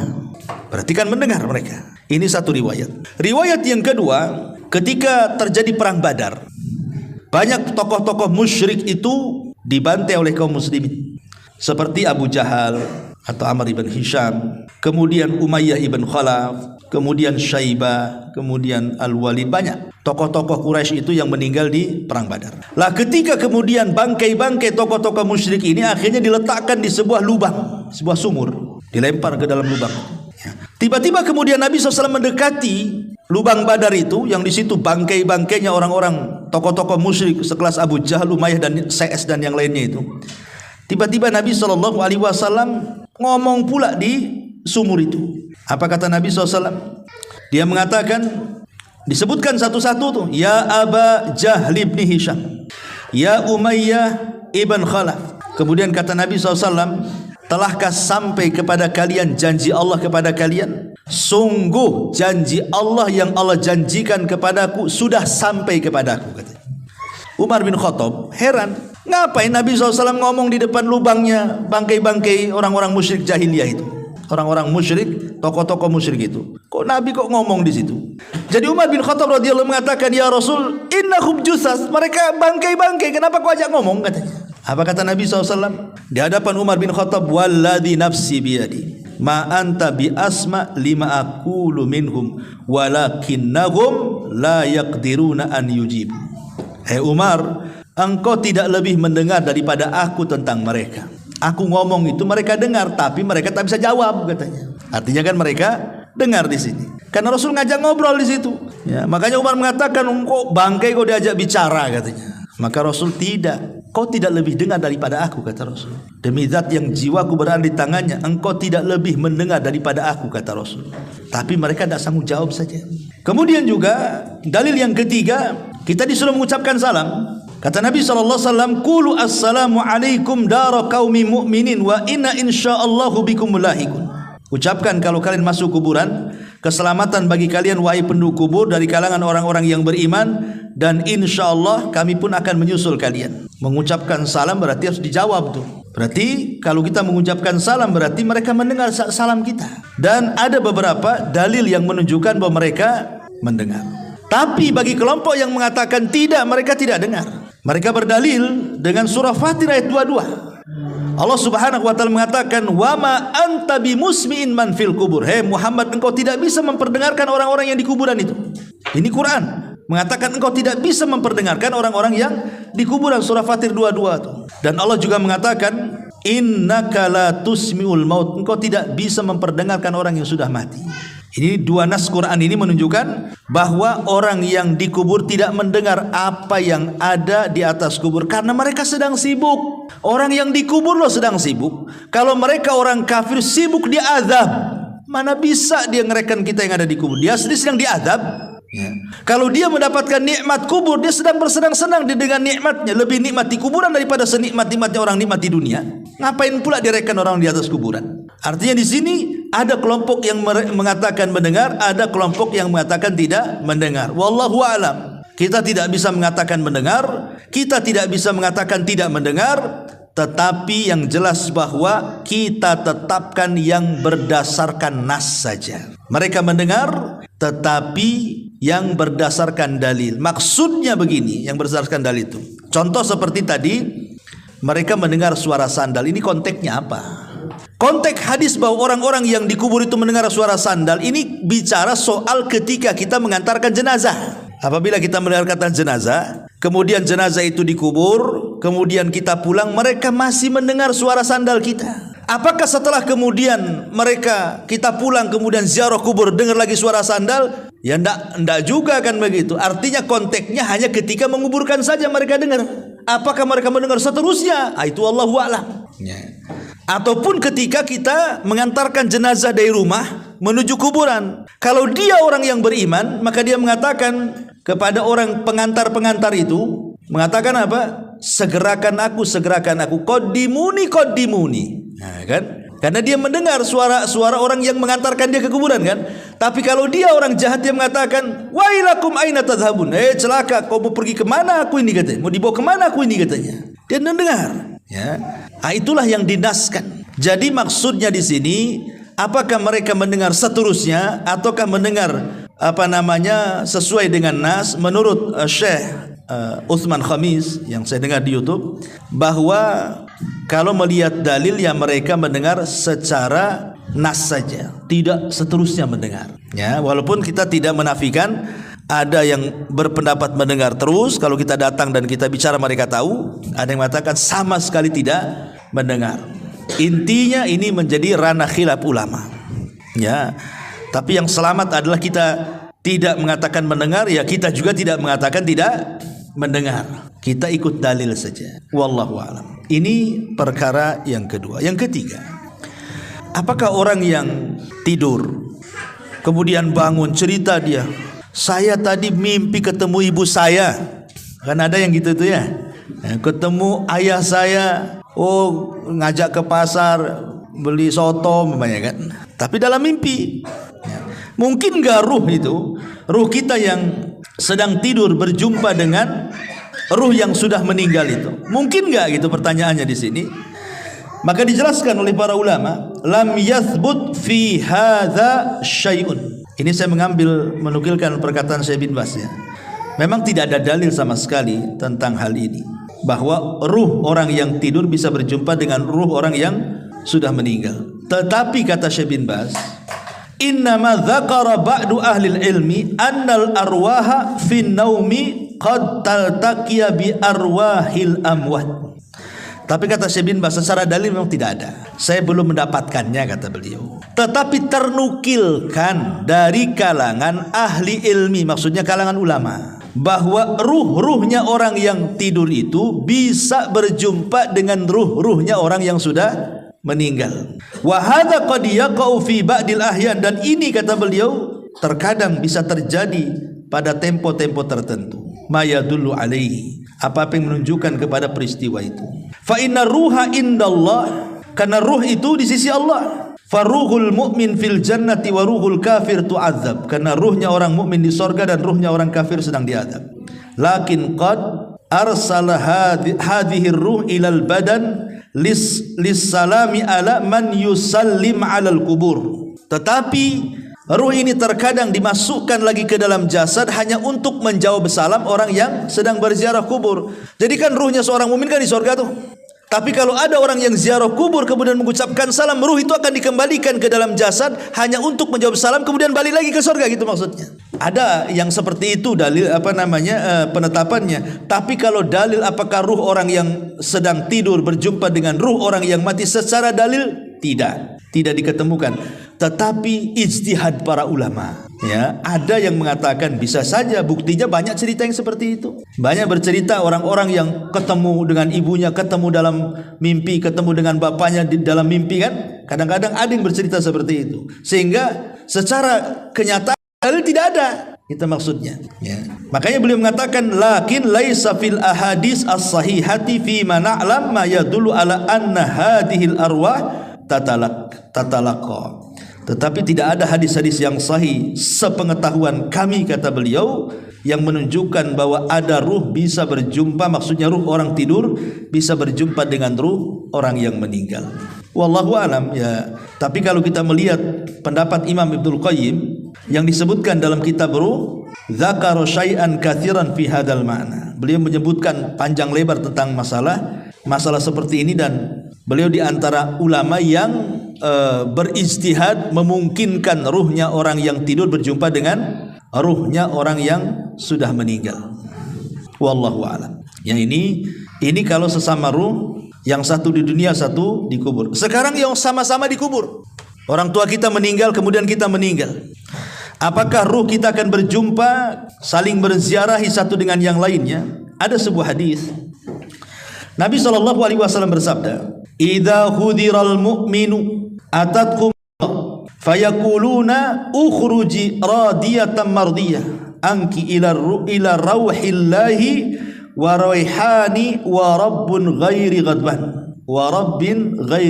Berarti kan mendengar mereka. Ini satu riwayat. Riwayat yang kedua, ketika terjadi perang Badar, banyak tokoh-tokoh musyrik itu dibantai oleh kaum muslimin. Seperti Abu Jahal atau Amr ibn Hisham, kemudian Umayyah ibn Khalaf, kemudian Syaibah, kemudian Al-Walid. Banyak tokoh-tokoh Quraisy itu yang meninggal di perang Badar. Lah ketika kemudian bangkai-bangkai tokoh-tokoh musyrik ini akhirnya diletakkan di sebuah lubang, sebuah sumur, dilempar ke dalam lubang. Tiba-tiba kemudian Nabi SAW mendekati lubang Badar itu, yang di situ bangkai-bangkainya orang-orang tokoh-tokoh musyrik sekelas Abu Jahal, Umayyah dan CS dan yang lainnya itu. Tiba-tiba Nabi SAW ngomong pula di sumur itu. Apa kata Nabi SAW? Dia mengatakan, disebutkan satu-satu tuh, ya Aba Jahl ibn Hisham, ya Umayyah ibn Khalaf. Kemudian kata Nabi SAW, telahkah sampai kepada kalian janji Allah kepada kalian? Sungguh janji Allah yang Allah janjikan kepadaku sudah sampai kepadaku, kata Umar bin Khattab. Heran, ngapain Nabi SAW ngomong di depan lubangnya bangkai-bangkai orang-orang musyrik jahiliyah itu, orang-orang musyrik, tokoh-tokoh musyrik itu. Kok Nabi kok ngomong di situ? Jadi Umar bin Khattab radhiyallahu mengatakan, ya Rasul, innahum jusas, mereka bangkai-bangkai, kenapa kau ajak ngomong, katanya. Apa kata Nabi SAW di hadapan Umar bin Khattab? Walladhi nafsi biyadi ma anta bi asma lima aqulu minhum walakinnahum la yaqdiruna an yujib. Hei Umar, engkau tidak lebih mendengar daripada aku tentang mereka. Aku ngomong itu mereka dengar, tapi mereka tak bisa jawab, katanya. Artinya kan mereka dengar di sini. Karena Rasul ngajak ngobrol di situ. Ya, makanya Umar mengatakan, engkau bangkai kau diajak bicara, katanya. Maka Rasul tidak. Kau tidak lebih dengar daripada aku, kata Rasul. Demi zat yang jiwaku berada di tangannya, engkau tidak lebih mendengar daripada aku, kata Rasul. Tapi mereka tidak sanggup jawab saja. Kemudian juga dalil yang ketiga, kita disuruh mengucapkan salam. Kata Nabi SAW, Qulu assalamu alaikum dara qaumi mu'minin wa inna insya'allahu bikum mulahikun. Ucapkan kalau kalian masuk kuburan, keselamatan bagi kalian wahai penduduk kubur dari kalangan orang-orang yang beriman, dan insyaallah kami pun akan menyusul kalian. Mengucapkan salam berarti harus dijawab tuh. Berarti kalau kita mengucapkan salam berarti mereka mendengar salam kita. Dan ada beberapa dalil yang menunjukkan bahwa mereka mendengar. Tapi bagi kelompok yang mengatakan tidak, mereka tidak dengar, mereka berdalil dengan surah Fatir ayat 22. Allah Subhanahu wa taala mengatakan, "Wa ma anta bimusmi'in man fil kubur." Hei Muhammad, engkau tidak bisa memperdengarkan orang-orang yang di kuburan itu. Ini Quran mengatakan engkau tidak bisa memperdengarkan orang-orang yang di kuburan, surah Fatir 22 itu. Dan Allah juga mengatakan, "Innaka la tusmi'ul maut." Engkau tidak bisa memperdengarkan orang yang sudah mati. Ini dua nas Quran ini menunjukkan bahwa orang yang dikubur tidak mendengar apa yang ada di atas kubur karena mereka sedang sibuk. Orang yang dikubur loh sedang sibuk. Kalau mereka orang kafir sibuk diazab, mana bisa dia ngerekan kita yang ada di kubur? Dia sedang diazab. Ya. Kalau dia mendapatkan nikmat kubur, dia sedang bersenang-senang dengan nikmatnya. Lebih nikmat di kuburan daripada senikmat-nikmatnya orang nikmat di dunia. Ngapain pula direkan orang di atas kuburan? Artinya di sini ada kelompok yang mengatakan mendengar, ada kelompok yang mengatakan tidak mendengar. Wallahu a'lam. Kita tidak bisa mengatakan mendengar, kita tidak bisa mengatakan tidak mendengar, tetapi yang jelas bahwa kita tetapkan yang berdasarkan nas saja. Mereka mendengar tetapi yang berdasarkan dalil. Maksudnya begini, yang berdasarkan dalil itu. Contoh seperti tadi, mereka mendengar suara sandal. Ini konteksnya apa? Konteks hadis bahwa orang-orang yang dikubur itu mendengar suara sandal, ini bicara soal ketika kita mengantarkan jenazah. Apabila kita mendengarkan jenazah, kemudian jenazah itu dikubur, kemudian kita pulang, mereka masih mendengar suara sandal kita. Apakah setelah kemudian kita pulang kemudian ziarah kubur dengar lagi suara sandal? Ya enggak juga kan begitu. Artinya konteksnya hanya ketika menguburkan saja mereka dengar. Apakah mereka mendengar seterusnya? Itu Allahu a'lam. Ya. Ataupun ketika kita mengantarkan jenazah dari rumah menuju kuburan. Kalau dia orang yang beriman, maka dia mengatakan kepada orang pengantar-pengantar itu, mengatakan apa? Segerakan aku, qaddimuni. Nah, kan? Karena dia mendengar suara orang yang mengantarkan dia ke kuburan kan. Tapi kalau dia orang jahat, dia mengatakan, wailakum aina tadhhabun. Celaka, kau mau pergi kemana aku ini katanya. Mau dibawa kemana aku ini katanya. Dia mendengar. Ya. Nah, itulah yang dinaskan. Jadi maksudnya di sini, apakah mereka mendengar seterusnya ataukah mendengar sesuai dengan nas? Menurut Syekh Utsman Khamis yang saya dengar di YouTube, bahwa kalau melihat dalil ya mereka mendengar secara nas saja, tidak seterusnya mendengar. Ya, walaupun kita tidak menafikan ada yang berpendapat mendengar terus. Kalau kita datang dan kita bicara mereka tahu. Ada yang mengatakan sama sekali tidak mendengar. Intinya ini menjadi ranah khilaf ulama. Ya, tapi yang selamat adalah kita tidak mengatakan mendengar, ya kita juga tidak mengatakan tidak mendengar. Kita ikut dalil saja. Wallahu a'lam. Ini perkara yang kedua. Yang ketiga, apakah orang yang tidur kemudian bangun cerita dia, saya tadi mimpi ketemu ibu saya. Kan ada yang gitu tuh ya. Ketemu ayah saya, ngajak ke pasar beli soto namanya kan. Tapi dalam mimpi. Mungkin gak ruh kita yang sedang tidur berjumpa dengan ruh yang sudah meninggal itu? Mungkin gak gitu pertanyaannya di sini. Maka dijelaskan oleh para ulama, lam yathbut fi hadza syai'un. Ini saya menukilkan perkataan Syekh bin Baz ya. Memang tidak ada dalil sama sekali tentang hal ini, bahwa ruh orang yang tidur bisa berjumpa dengan ruh orang yang sudah meninggal. Tetapi kata Syekh bin Baz, innama dzakara ba'du ahli ilmi annal arwaha fin naumi qad taltaqiya bi arwahil amwat. Tapi kata Syekh bin Baz, secara dalil memang tidak ada. Saya belum mendapatkannya kata beliau. Tetapi ternukilkan dari kalangan ahli ilmi, maksudnya kalangan ulama, bahwa ruh-ruhnya orang yang tidur itu bisa berjumpa dengan ruh-ruhnya orang yang sudah meninggal. Wa hadza qad yaqau fi ba'dil ahyan, dan ini kata beliau terkadang bisa terjadi pada tempo-tempo tertentu. Ma yadullu alaihi, apa yang menunjukkan kepada peristiwa itu. Fa inna ruha indallah, karena ruh itu di sisi Allah. Faruhul mu'min fil jannati wa ruhul kafir tu'adzab, karena ruhnya orang mukmin di sorga dan ruhnya orang kafir sedang diazab. Lakin qad arsala hadhihi ruh ilal badan lis salami ala man yusallim alal kubur. Tetapi ruh ini terkadang dimasukkan lagi ke dalam jasad hanya untuk menjawab salam orang yang sedang berziarah kubur. Jadi kan ruhnya seorang mukmin kan di sorga tuh. Tapi kalau ada orang yang ziarah kubur kemudian mengucapkan salam, ruh itu akan dikembalikan ke dalam jasad hanya untuk menjawab salam kemudian balik lagi ke surga, gitu maksudnya. Ada yang seperti itu dalil penetapannya. Tapi kalau dalil apakah ruh orang yang sedang tidur berjumpa dengan ruh orang yang mati, secara dalil tidak diketemukan. Tetapi ijtihad para ulama, ya, ada yang mengatakan bisa saja. Buktinya banyak cerita yang seperti itu. Banyak bercerita orang-orang yang ketemu dengan ibunya, ketemu dalam mimpi, ketemu dengan bapaknya di dalam mimpi kan. Kadang-kadang ada yang bercerita seperti itu. Sehingga secara kenyataan dalil tidak ada. Itu maksudnya, ya. Makanya beliau mengatakan lakin laisa fil ahadits as-sahihati fi ma na'lam ma yadullu ala anna hadhil arwah tatalaqa. Tetapi tidak ada hadis-hadis yang sahih sepengetahuan kami, kata beliau, yang menunjukkan bahwa ada ruh bisa berjumpa, maksudnya ruh orang tidur bisa berjumpa dengan ruh orang yang meninggal. Wallahu alam, ya. Tapi kalau kita melihat pendapat Imam Ibnul Qayyim yang disebutkan dalam kitab Ruh, dzakara syai'an katsiran fi hadzal ma'na. beliau menyebutkan panjang lebar tentang masalah seperti ini, dan beliau di antara ulama yang berijtihad memungkinkan ruhnya orang yang tidur berjumpa dengan ruhnya orang yang sudah meninggal. Wallahu a'lam. Ya, ini kalau sesama ruh, yang satu di dunia, satu di kubur. Sekarang yang sama-sama di kubur. Orang tua kita meninggal, kemudian kita meninggal. Apakah ruh kita akan berjumpa, saling berziarahi satu dengan yang lainnya? Ada sebuah hadis. Nabi SAW bersabda, "Idza hudiral mu'minu atatkum fayaquluna ukhruji radiyatan mardiyah anki ila rauhillahi wa raihani wa rabbin ghairi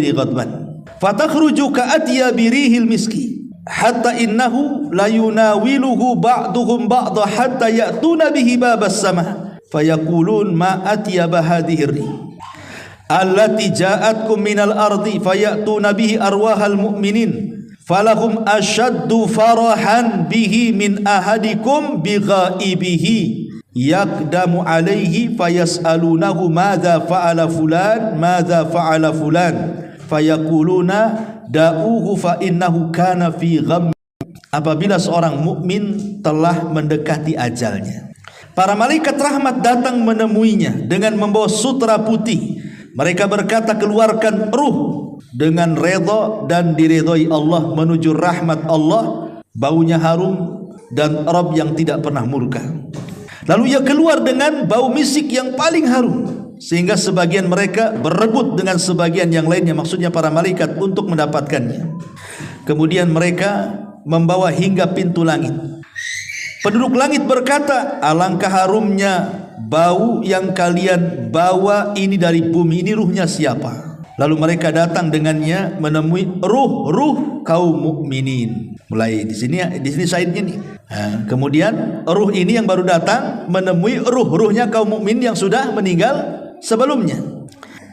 ghadban fatakhruju ka'atiya birihil miski hatta innahu la yunawiluhu ba'duhum ba'da hatta ya'tuna bihi babas sama fayaqulun ma atyaba hadhihi rih allati ja'atkum minal ardi fayatuna bihi arwahal mu'minin falahum ashaddu farahan bihi min ahadikum bighaibihi yakdamu alaihi fayas'alunahu madza fa'ala fulan fayaquluna da'uhu fa innahu kana fi gham. Apabila seorang mukmin telah mendekati ajalnya, para malaikat rahmat datang menemuinya dengan membawa sutra putih. Mereka berkata, keluarkan ruh dengan redha dan diridhoi Allah menuju rahmat Allah, baunya harum dan Rabb yang tidak pernah murka. Lalu ia keluar dengan bau misik yang paling harum, sehingga sebagian mereka berebut dengan sebagian yang lainnya, maksudnya para malaikat, untuk mendapatkannya. Kemudian mereka membawa hingga pintu langit. Penduduk langit berkata, alangkah harumnya bau yang kalian bawa ini dari bumi, ini ruhnya siapa? Lalu mereka datang dengannya menemui ruh kaum mukminin. Mulai di sini saidnya nih. Kemudian ruh ini yang baru datang menemui ruhnya kaum mukmin yang sudah meninggal sebelumnya.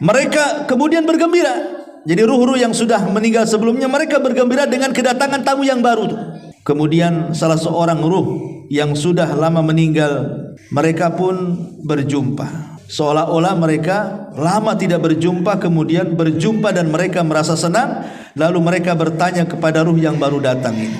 Mereka kemudian bergembira. Jadi ruh yang sudah meninggal sebelumnya, mereka bergembira dengan kedatangan tamu yang baru tuh. Kemudian salah seorang ruh yang sudah lama meninggal, mereka pun berjumpa. Seolah-olah mereka lama tidak berjumpa, kemudian berjumpa dan mereka merasa senang. Lalu mereka bertanya kepada ruh yang baru datang ini,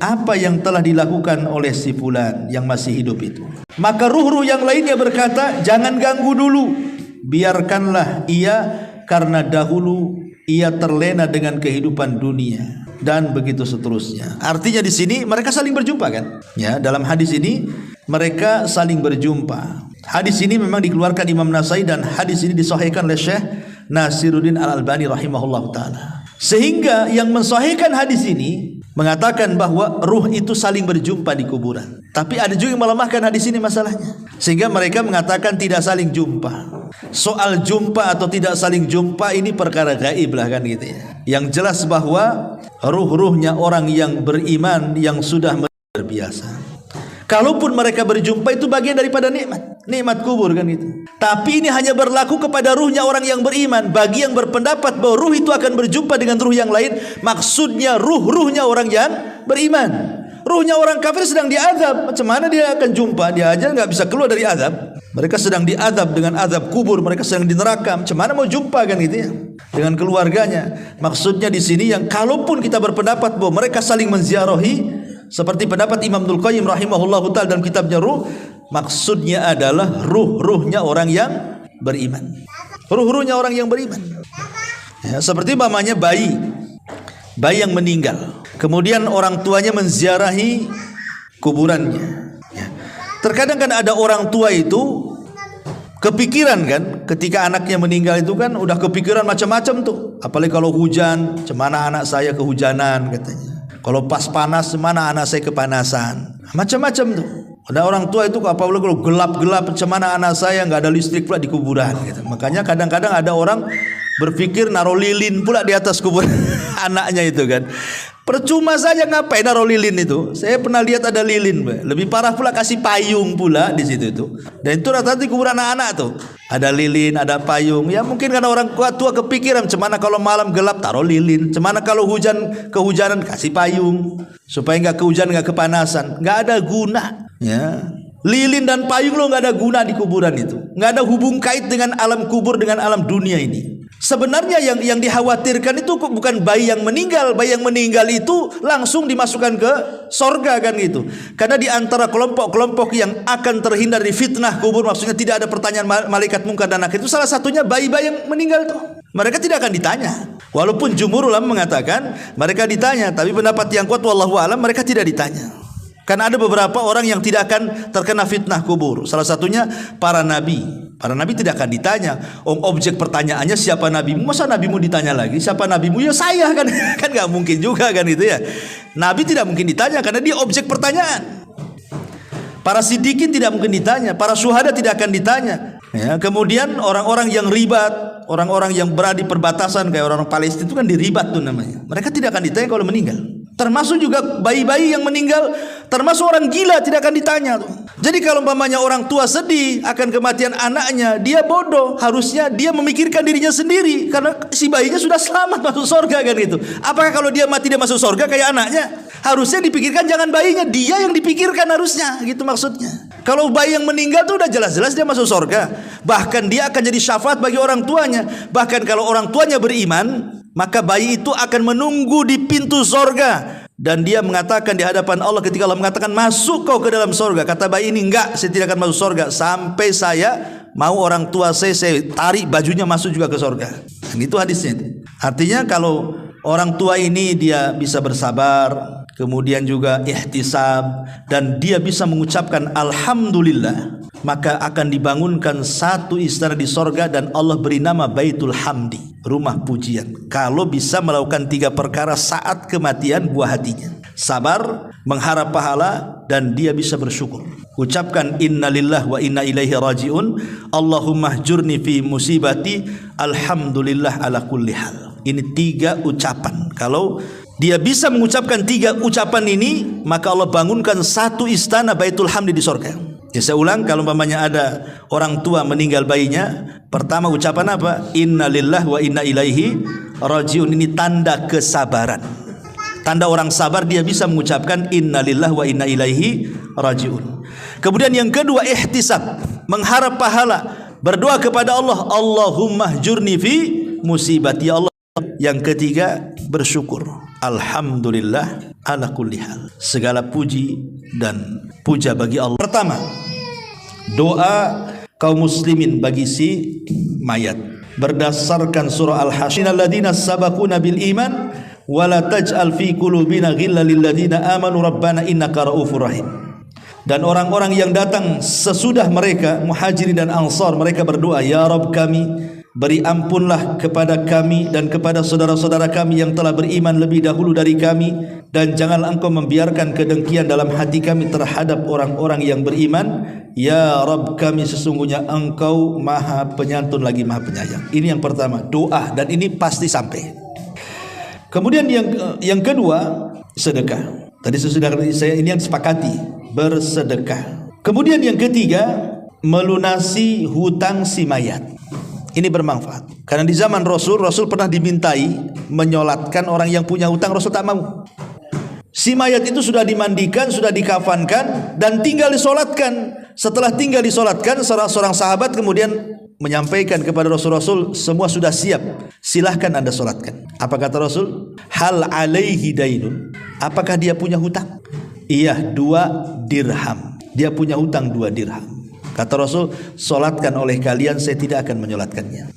apa yang telah dilakukan oleh si fulan yang masih hidup itu? Maka ruh-ruh yang lainnya berkata, jangan ganggu dulu, biarkanlah ia, karena dahulu ia terlena dengan kehidupan dunia, dan begitu seterusnya. Artinya di sini mereka saling berjumpa kan? Ya, dalam hadis ini mereka saling berjumpa. Hadis ini memang dikeluarkan Imam Nasai, dan hadis ini disahihkan oleh Syekh Nasiruddin Al-Albani rahimahullah ta'ala. Sehingga yang mensahihkan hadis ini mengatakan bahwa ruh itu saling berjumpa di kuburan. Tapi ada juga yang melemahkan hadis ini masalahnya, sehingga mereka mengatakan tidak saling jumpa. Soal jumpa atau tidak saling jumpa ini perkara gaib lah kan gitu ya. Yang jelas bahwa ruh-ruhnya orang yang beriman yang sudah berbiasa, kalaupun mereka berjumpa, itu bagian daripada nikmat kubur kan gitu. Tapi ini hanya berlaku kepada ruhnya orang yang beriman. Bagi yang berpendapat bahwa ruh itu akan berjumpa dengan ruh yang lain, maksudnya ruhnya orang yang beriman. Ruhnya orang kafir sedang diazab, macam mana dia akan jumpa? Dia aja nggak bisa keluar dari azab. Mereka sedang diazab dengan azab kubur, mereka sedang di neraka, macam mana mau jumpa kan gitu ya dengan keluarganya. Maksudnya di sini yang kalaupun kita berpendapat bahwa mereka saling menziarahi, seperti pendapat Imam Ibnul Qayyim rahimahullahu ta'ala dalam kitabnya Ruh, maksudnya adalah ruhnya orang yang beriman. Ruhnya orang yang beriman. Ya, seperti umpamanya bayi yang meninggal, kemudian orang tuanya menziarahi kuburannya. Ya. Terkadang kan ada orang tua itu kepikiran kan, ketika anaknya meninggal itu kan udah kepikiran macam-macam tuh. Apalagi kalau hujan, cemana anak saya kehujanan katanya. Kalau pas panas, mana anak saya kepanasan, macam-macam tuh. Ada orang tua itu apalagi kalau gelap-gelap, cemana anak saya nggak ada listrik pula di kuburan gitu. Makanya kadang-kadang ada orang berpikir naruh lilin pula di atas kuburan anaknya itu kan. Percuma saja, ngapain naruh lilin itu? Saya pernah lihat ada lilin, lebih parah pula kasih payung pula di situ itu. Dan itu rata-rata di kuburan anak-anak tuh. Ada lilin, ada payung. Ya mungkin karena orang tua kepikiran, cemana kalau malam gelap taruh lilin, cemana kalau kehujanan kasih payung supaya nggak kehujanan, nggak kepanasan. Nggak ada guna. Ya, Lilin dan payung lo nggak ada guna di kuburan itu, nggak ada hubung kait dengan alam kubur, dengan alam dunia ini. Sebenarnya yang dikhawatirkan itu bukan bayi yang meninggal. Bayi yang meninggal itu langsung dimasukkan ke sorga kan gitu. Karena di antara kelompok-kelompok yang akan terhindar dari fitnah kubur, maksudnya tidak ada pertanyaan malaikat mungkar dan nakir, itu salah satunya bayi-bayi yang meninggal tuh. Mereka tidak akan ditanya. Walaupun jumhur ulama mengatakan mereka ditanya, tapi pendapat yang kuat wallahu alam mereka tidak ditanya. Karena ada beberapa orang yang tidak akan terkena fitnah kubur. Salah satunya para nabi. Para nabi tidak akan ditanya. Objek pertanyaannya siapa nabimu? Masa nabimu ditanya lagi? Siapa nabimu? Ya saya kan. Kan nggak mungkin juga kan itu ya. Nabi tidak mungkin ditanya karena dia objek pertanyaan. Para siddiqin tidak mungkin ditanya. Para syuhada tidak akan ditanya. Ya, kemudian orang-orang yang ribat, orang-orang yang berada di perbatasan kayak orang Palestina itu kan diribat tuh namanya. Mereka tidak akan ditanya kalau meninggal. Termasuk juga bayi-bayi yang meninggal, termasuk orang gila tidak akan ditanya tuh. Jadi kalau umpamanya orang tua sedih akan kematian anaknya, dia bodoh. Harusnya dia memikirkan dirinya sendiri karena si bayinya sudah selamat masuk surga kan gitu. Apakah kalau dia mati dia masuk surga kayak anaknya? Harusnya dipikirkan jangan bayinya, dia yang dipikirkan harusnya, gitu maksudnya. Kalau bayi yang meninggal tuh udah jelas-jelas dia masuk surga. Bahkan dia akan jadi syafaat bagi orang tuanya. Bahkan kalau orang tuanya beriman, maka bayi itu akan menunggu di pintu sorga. Dan dia mengatakan di hadapan Allah ketika Allah mengatakan masuk kau ke dalam sorga. Kata bayi ini enggak, saya tidak akan masuk sorga sampai saya mau orang tua saya tarik bajunya masuk juga ke sorga. Dan itu hadisnya. Artinya kalau orang tua ini dia bisa bersabar, kemudian juga ihtisab, dan dia bisa mengucapkan alhamdulillah, maka akan dibangunkan satu istana di sorga dan Allah beri nama Baitul Hamdi, rumah pujian. Kalau bisa melakukan 3 perkara saat kematian buah hatinya: sabar, mengharap pahala, dan dia bisa bersyukur. Ucapkan innalillah wa inna ilaihi rajiun, Allahumma hjurni fi musibati, alhamdulillah ala kulli hal. Ini 3 ucapan. Kalau dia bisa mengucapkan 3 ucapan ini, maka Allah bangunkan satu istana Baitul Hamdi di sorga. Ya, saya ulang, kalau umpamanya ada orang tua meninggal bayinya, pertama ucapan apa? Innalillah wa inna ilaihi rajiun. Ini tanda kesabaran. Tanda orang sabar dia bisa mengucapkan innalillah wa inna ilaihi rajiun. Kemudian yang kedua ihtisab, mengharap pahala, berdoa kepada Allah, Allahumma hjurni fi musibati, ya Allah. Yang ketiga bersyukur, alhamdulillah ala kulli hal. Segala puji dan puja bagi Allah. Pertama, doa kaum muslimin bagi si mayat berdasarkan surah Al-Hasyr, alladzina sabaquna bil iman wala taj'al fi qulubina ghillan lil ladzina amanu rabbana innaka raufur rahim. Dan orang-orang yang datang sesudah mereka, muhajirin dan ansar, mereka berdoa, ya Rabb kami, beri ampunlah kepada kami dan kepada saudara-saudara kami yang telah beriman lebih dahulu dari kami, dan janganlah engkau membiarkan kedengkian dalam hati kami terhadap orang-orang yang beriman. Ya Rabb kami, sesungguhnya engkau maha penyantun lagi maha penyayang. Ini yang pertama, doa, dan ini pasti sampai. Kemudian yang kedua, sedekah. Tadi sudah saya ini yang sepakati, bersedekah. Kemudian yang ketiga, melunasi hutang si mayat. Ini bermanfaat. Karena di zaman Rasul pernah dimintai menyolatkan orang yang punya hutang, Rasul tak mau. Si mayat itu sudah dimandikan, sudah dikafankan, dan tinggal disolatkan. Setelah tinggal disolatkan, seorang sahabat kemudian menyampaikan kepada Rasul, semua sudah siap, silahkan anda solatkan. Apa kata Rasul? Hal alaihi dainun, apakah dia punya hutang? Iya, 2 dirham. Dia punya hutang 2 dirham. Kata Rasul, solatkan oleh kalian, saya tidak akan menyolatkannya.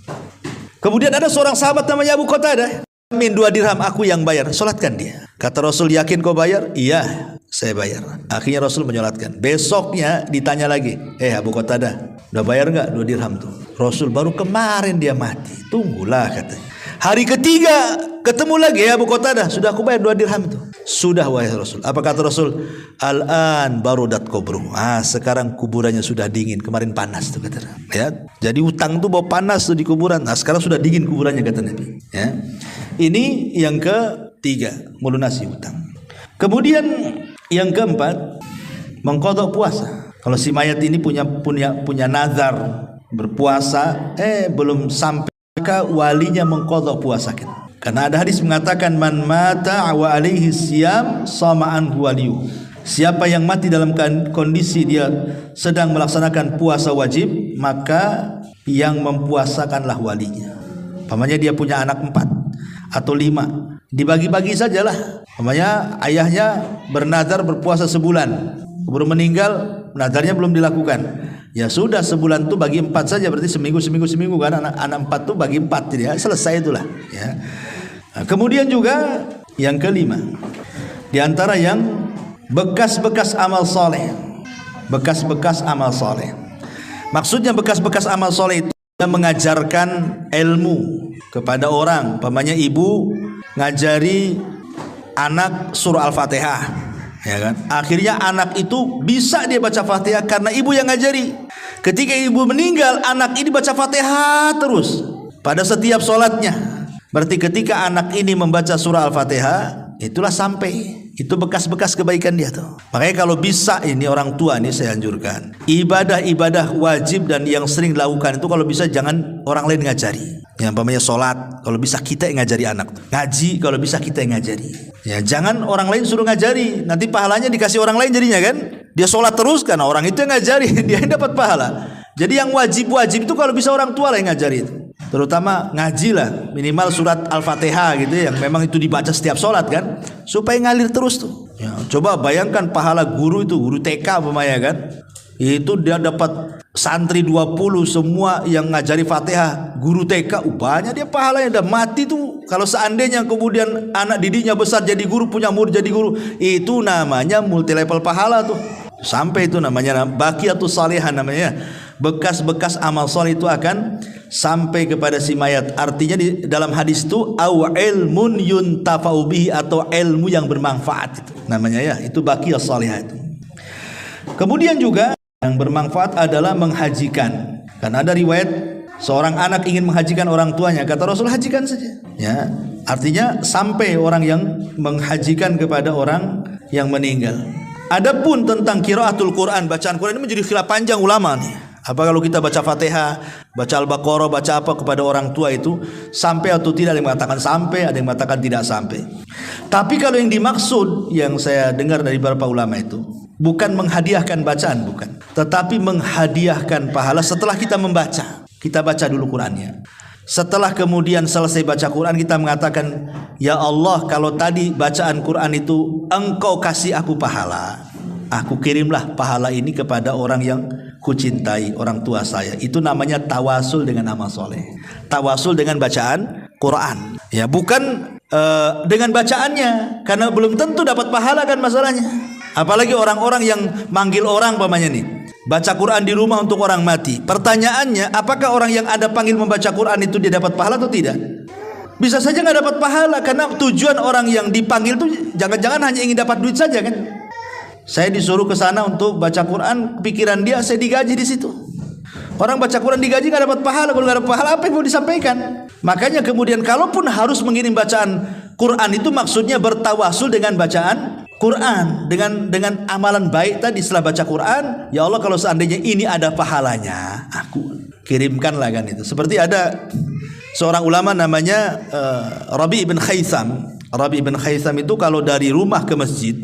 Kemudian ada seorang sahabat namanya Abu Qatadah, min 2 dirham, aku yang bayar, solatkan dia. Kata Rasul, yakin kau bayar? Iya, saya bayar. Akhirnya Rasul menyolatkan. Besoknya ditanya lagi, Abu Qatadah, udah bayar nggak 2 dirham tuh? Rasul, baru kemarin dia mati. Tunggulah katanya. Hari ketiga ketemu lagi Abu Qatadah, sudah aku bayar 2 dirham itu. Sudah wahai Rasul. Apa kata Rasul? Al-an barudat kubru. Sekarang kuburannya sudah dingin. Kemarin panas tuh kata. Ya. Jadi utang tuh bau panas tuh di kuburan. Sekarang sudah dingin kuburannya kata Nabi. Ya. Ini yang ketiga, melunasi utang. Kemudian yang keempat, mengqadha puasa. Kalau si mayat ini punya nazar berpuasa, belum sampai, maka walinya mengqadha puasa kita. Karena ada hadis mengatakan man mata wa alaihi siyam sama anhu waliyu. Siapa yang mati dalam kondisi dia sedang melaksanakan puasa wajib, maka yang mempuasakanlah walinya. Pamannya dia punya anak 4 atau 5, dibagi-bagi sajalah. Pamannya ayahnya bernazar berpuasa sebulan, baru meninggal, nazarnya belum dilakukan. Ya sudah, sebulan itu bagi 4 saja, berarti seminggu kan, anak 4 tuh bagi 4, jadi ya, selesai itulah ya. Nah, kemudian juga yang kelima, di antara yang bekas-bekas amal soleh. Bekas-bekas amal soleh, maksudnya bekas-bekas amal soleh itu mengajarkan ilmu kepada orang. Pamannya ibu ngajari anak surah Al-Fatihah, ya kan? Akhirnya anak itu bisa dia baca Fatihah karena ibu yang ngajari. Ketika ibu meninggal, anak ini baca Fatihah terus pada setiap sholatnya. Berarti ketika anak ini membaca surah Al-Fatihah, itulah sampai. Itu bekas-bekas kebaikan dia tuh. Makanya kalau bisa, ini orang tua nih saya anjurkan, ibadah-ibadah wajib dan yang sering dilakukan itu kalau bisa jangan orang lain ngajari. Yang pamannya sholat, kalau bisa kita yang ngajari anak. Ngaji, kalau bisa kita yang ngajari. Ya jangan orang lain suruh ngajari, nanti pahalanya dikasih orang lain jadinya kan. Dia sholat terus karena orang itu yang ngajari, dia yang dapat pahala. Jadi yang wajib-wajib itu kalau bisa orang tua lah yang ngajari itu. Terutama ngaji lah, minimal surat Al-Fatihah gitu yang memang itu dibaca setiap sholat kan, supaya ngalir terus tuh ya. Coba bayangkan pahala guru itu, guru TK pemaya kan, itu dia dapat santri 20 semua yang ngajari Fatihah, guru TK banyak dia pahalanya, udah mati tuh. Kalau seandainya kemudian anak didiknya besar jadi guru, punya murid jadi guru, itu namanya multi level pahala tuh. Sampai itu namanya baqiyatus salihah, namanya bekas-bekas amal soleh itu akan sampai kepada si mayat. Artinya di dalam hadis itu au ilmun yuntafa'u bihi, atau ilmu yang bermanfaat itu namanya ya, itu baqiyah salihah itu. Kemudian juga yang bermanfaat adalah menghajikan. Karena ada riwayat seorang anak ingin menghajikan orang tuanya, kata Rasul hajikan saja ya. Artinya sampai orang yang menghajikan kepada orang yang meninggal. Adapun tentang qiraatul Quran, bacaan Quran ini menjadi khilaf panjang ulama nih. Apa kalau kita baca Fatihah, baca Al-Baqarah, baca apa kepada orang tua itu sampai atau tidak? Ada yang mengatakan sampai, ada yang mengatakan tidak sampai. Tapi kalau yang dimaksud yang saya dengar dari beberapa ulama itu bukan menghadiahkan bacaan, bukan, tetapi menghadiahkan pahala setelah kita membaca. Kita baca dulu Qurannya. Setelah kemudian selesai baca Quran, kita mengatakan, ya Allah, kalau tadi bacaan Quran itu Engkau kasih aku pahala, aku kirimlah pahala ini kepada orang yang kucintai, orang tua saya. Itu namanya tawasul dengan amal soleh. Tawasul dengan bacaan Quran ya, bukan dengan bacaannya, karena belum tentu dapat pahala kan masalahnya. Apalagi orang-orang yang manggil orang pamannya nih, baca Quran di rumah untuk orang mati. Pertanyaannya, apakah orang yang Anda panggil membaca Quran itu dia dapat pahala atau tidak? Bisa saja nggak dapat pahala, karena tujuan orang yang dipanggil itu jangan-jangan hanya ingin dapat duit saja kan. Saya disuruh ke sana untuk baca Quran, pikiran dia saya digaji di situ. Orang baca Quran digaji nggak dapat pahala, kalau nggak dapat pahala apa yang mau disampaikan? Makanya kemudian kalaupun harus mengirim bacaan Quran itu maksudnya bertawasul dengan bacaan Quran, dengan amalan baik tadi setelah baca Quran. Ya Allah, kalau seandainya ini ada pahalanya, aku kirimkanlah kan itu. Seperti ada seorang ulama namanya Rabi ibn Khaisam. Rabi ibn Khaisam itu kalau dari rumah ke masjid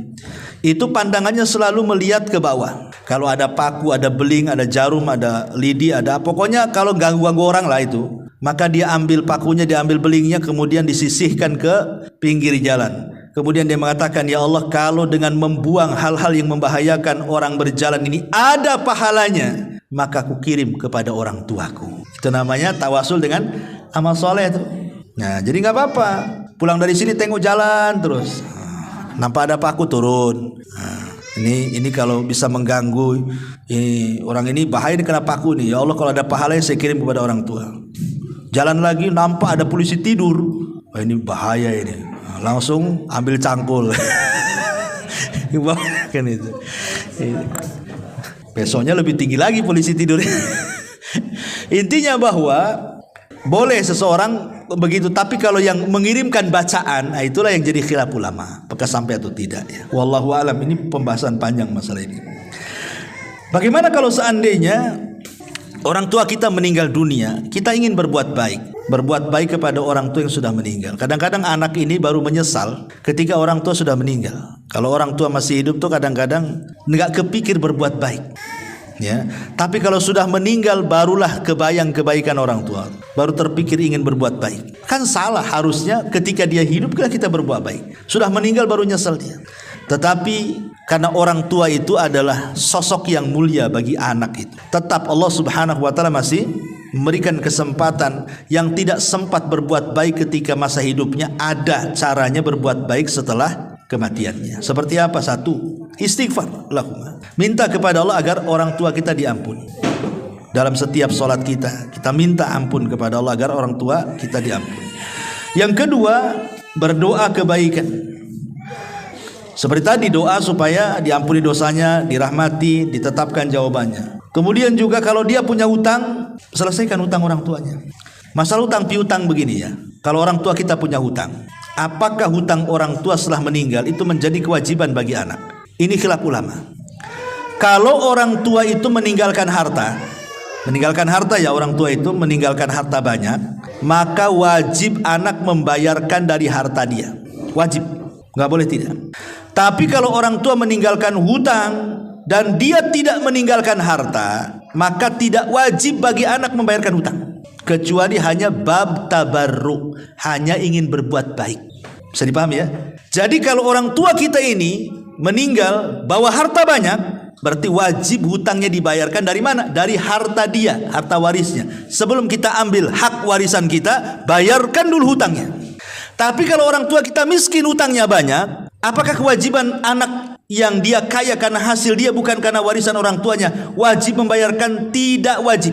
itu pandangannya selalu melihat ke bawah. Kalau ada paku, ada beling, ada jarum, ada lidi, ada pokoknya kalau ganggu-ganggu orang lah itu, maka dia ambil pakunya, dia ambil belingnya, kemudian disisihkan ke pinggir jalan. Kemudian dia mengatakan, ya Allah, kalau dengan membuang hal-hal yang membahayakan orang berjalan ini ada pahalanya, maka aku kirim kepada orang tuaku. Itu namanya tawasul dengan amal soleh itu. Nah, jadi nggak apa-apa. Pulang dari sini tengok jalan terus, nampak ada paku turun. Nah, ini kalau bisa mengganggu ini, orang ini bahaya, ini kena paku nih. Ya Allah, kalau ada pahalanya saya kirim kepada orang tua. Jalan lagi nampak ada polisi tidur. Wah, ini bahaya ini. Nah, langsung ambil cangkul. Kan itu. Besoknya lebih tinggi lagi polisi tidur. Intinya bahwa boleh seseorang begitu, tapi kalau yang mengirimkan bacaan, nah itulah yang jadi khilaf ulama, apakah sampai atau tidak ya. Wallahu alam, ini pembahasan panjang masalah ini. Bagaimana kalau seandainya orang tua kita meninggal dunia, kita ingin berbuat baik kepada orang tua yang sudah meninggal. Kadang-kadang anak ini baru menyesal ketika orang tua sudah meninggal. Kalau orang tua masih hidup tuh kadang-kadang nggak kepikir berbuat baik, ya. Tapi kalau sudah meninggal barulah kebayang kebaikan orang tua, baru terpikir ingin berbuat baik. Kan salah, harusnya ketika dia hidup kita berbuat baik. Sudah meninggal baru nyesel dia. Tetapi karena orang tua itu adalah sosok yang mulia bagi anak itu, tetap Allah Subhanahu wa taala masih memberikan kesempatan yang tidak sempat berbuat baik ketika masa hidupnya, ada caranya berbuat baik setelah kematiannya. Seperti apa? Satu, istighfar, minta kepada Allah agar orang tua kita diampuni. Dalam setiap sholat kita minta ampun kepada Allah agar orang tua kita diampuni. Yang kedua, berdoa kebaikan. Seperti tadi, doa supaya diampuni dosanya, dirahmati, ditetapkan jawabannya. Kemudian juga kalau dia punya hutang, selesaikan hutang orang tuanya. Masalah hutang piutang begini ya. Kalau orang tua kita punya hutang, apakah hutang orang tua setelah meninggal itu menjadi kewajiban bagi anak? Ini khilaf ulama. Kalau orang tua itu meninggalkan harta ya, orang tua itu meninggalkan harta banyak, maka wajib anak membayarkan dari harta dia. Wajib, nggak boleh tidak. Tapi kalau orang tua meninggalkan hutang dan dia tidak meninggalkan harta, maka tidak wajib bagi anak membayarkan hutang, kecuali hanya bab tabarruk, hanya ingin berbuat baik. Bisa dipahami ya? Jadi kalau orang tua kita ini meninggal bawa harta banyak, berarti wajib hutangnya dibayarkan dari mana? Dari harta dia, harta warisnya. Sebelum kita ambil hak warisan kita, bayarkan dulu hutangnya. Tapi kalau orang tua kita miskin, hutangnya banyak, apakah kewajiban anak yang dia kaya karena hasil dia bukan karena warisan orang tuanya wajib membayarkan? Tidak wajib.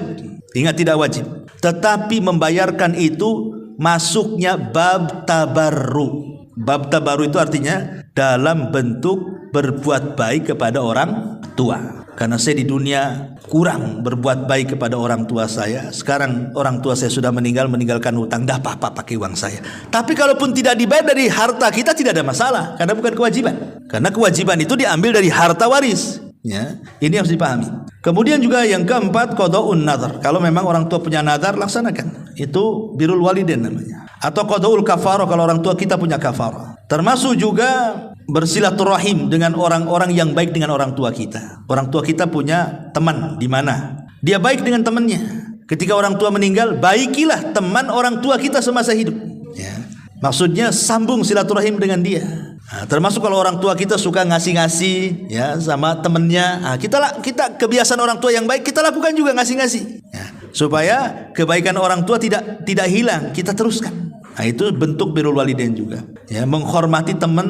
Ingat, tidak wajib. Tetapi membayarkan itu masuknya bab tabarru. Bab tabarru itu artinya dalam bentuk berbuat baik kepada orang tua. Karena saya di dunia kurang berbuat baik kepada orang tua saya. Sekarang orang tua saya sudah meninggalkan hutang, dah apa-apa pakai uang saya. Tapi kalaupun tidak dibayar dari harta kita tidak ada masalah, karena bukan kewajiban. Karena kewajiban itu diambil dari harta waris. Ya, ini harus dipahami. Kemudian juga yang keempat, qadaun nadhar. Kalau memang orang tua punya nadhar, laksanakan. Itu birrul walidain namanya. Atau qadaul kafarah kalau orang tua kita punya kafarah. Termasuk juga bersilaturahim dengan orang-orang yang baik dengan orang tua kita. Orang tua kita punya teman di mana dia baik dengan temannya. Ketika orang tua meninggal, baikilah teman orang tua kita semasa hidup. Ya. Maksudnya sambung silaturahim dengan dia. Nah, termasuk kalau orang tua kita suka ngasih-ngasih ya sama temennya, nah, kita kebiasaan orang tua yang baik kita lakukan juga ngasih-ngasih ya, supaya kebaikan orang tua tidak hilang, kita teruskan. Nah, itu bentuk birrul walidain juga ya, menghormati teman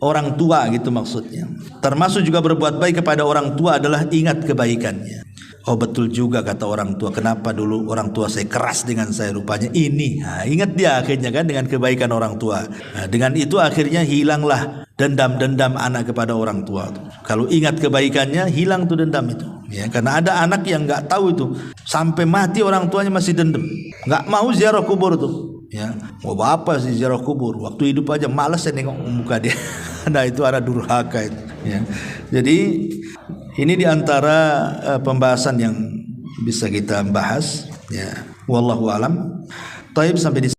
orang tua gitu maksudnya. Termasuk juga berbuat baik kepada orang tua adalah ingat kebaikannya. Oh betul juga kata orang tua, kenapa dulu orang tua saya keras dengan saya, rupanya ini. Nah, ingat dia akhirnya kan dengan kebaikan orang tua. Nah, dengan itu akhirnya hilanglah dendam-dendam anak kepada orang tua. Kalau ingat kebaikannya, hilang tuh dendam itu. Ya, karena ada anak yang nggak tahu itu, sampai mati orang tuanya masih dendam, nggak mau ziarah kubur tuh. Ya, mau apa sih ziarah kubur? Waktu hidup aja malas saya nengok muka dia. Nah itu ada durhaka itu. Ya. Jadi ini diantara pembahasan yang bisa kita bahas. Ya, wallahu alam. Taib sampai di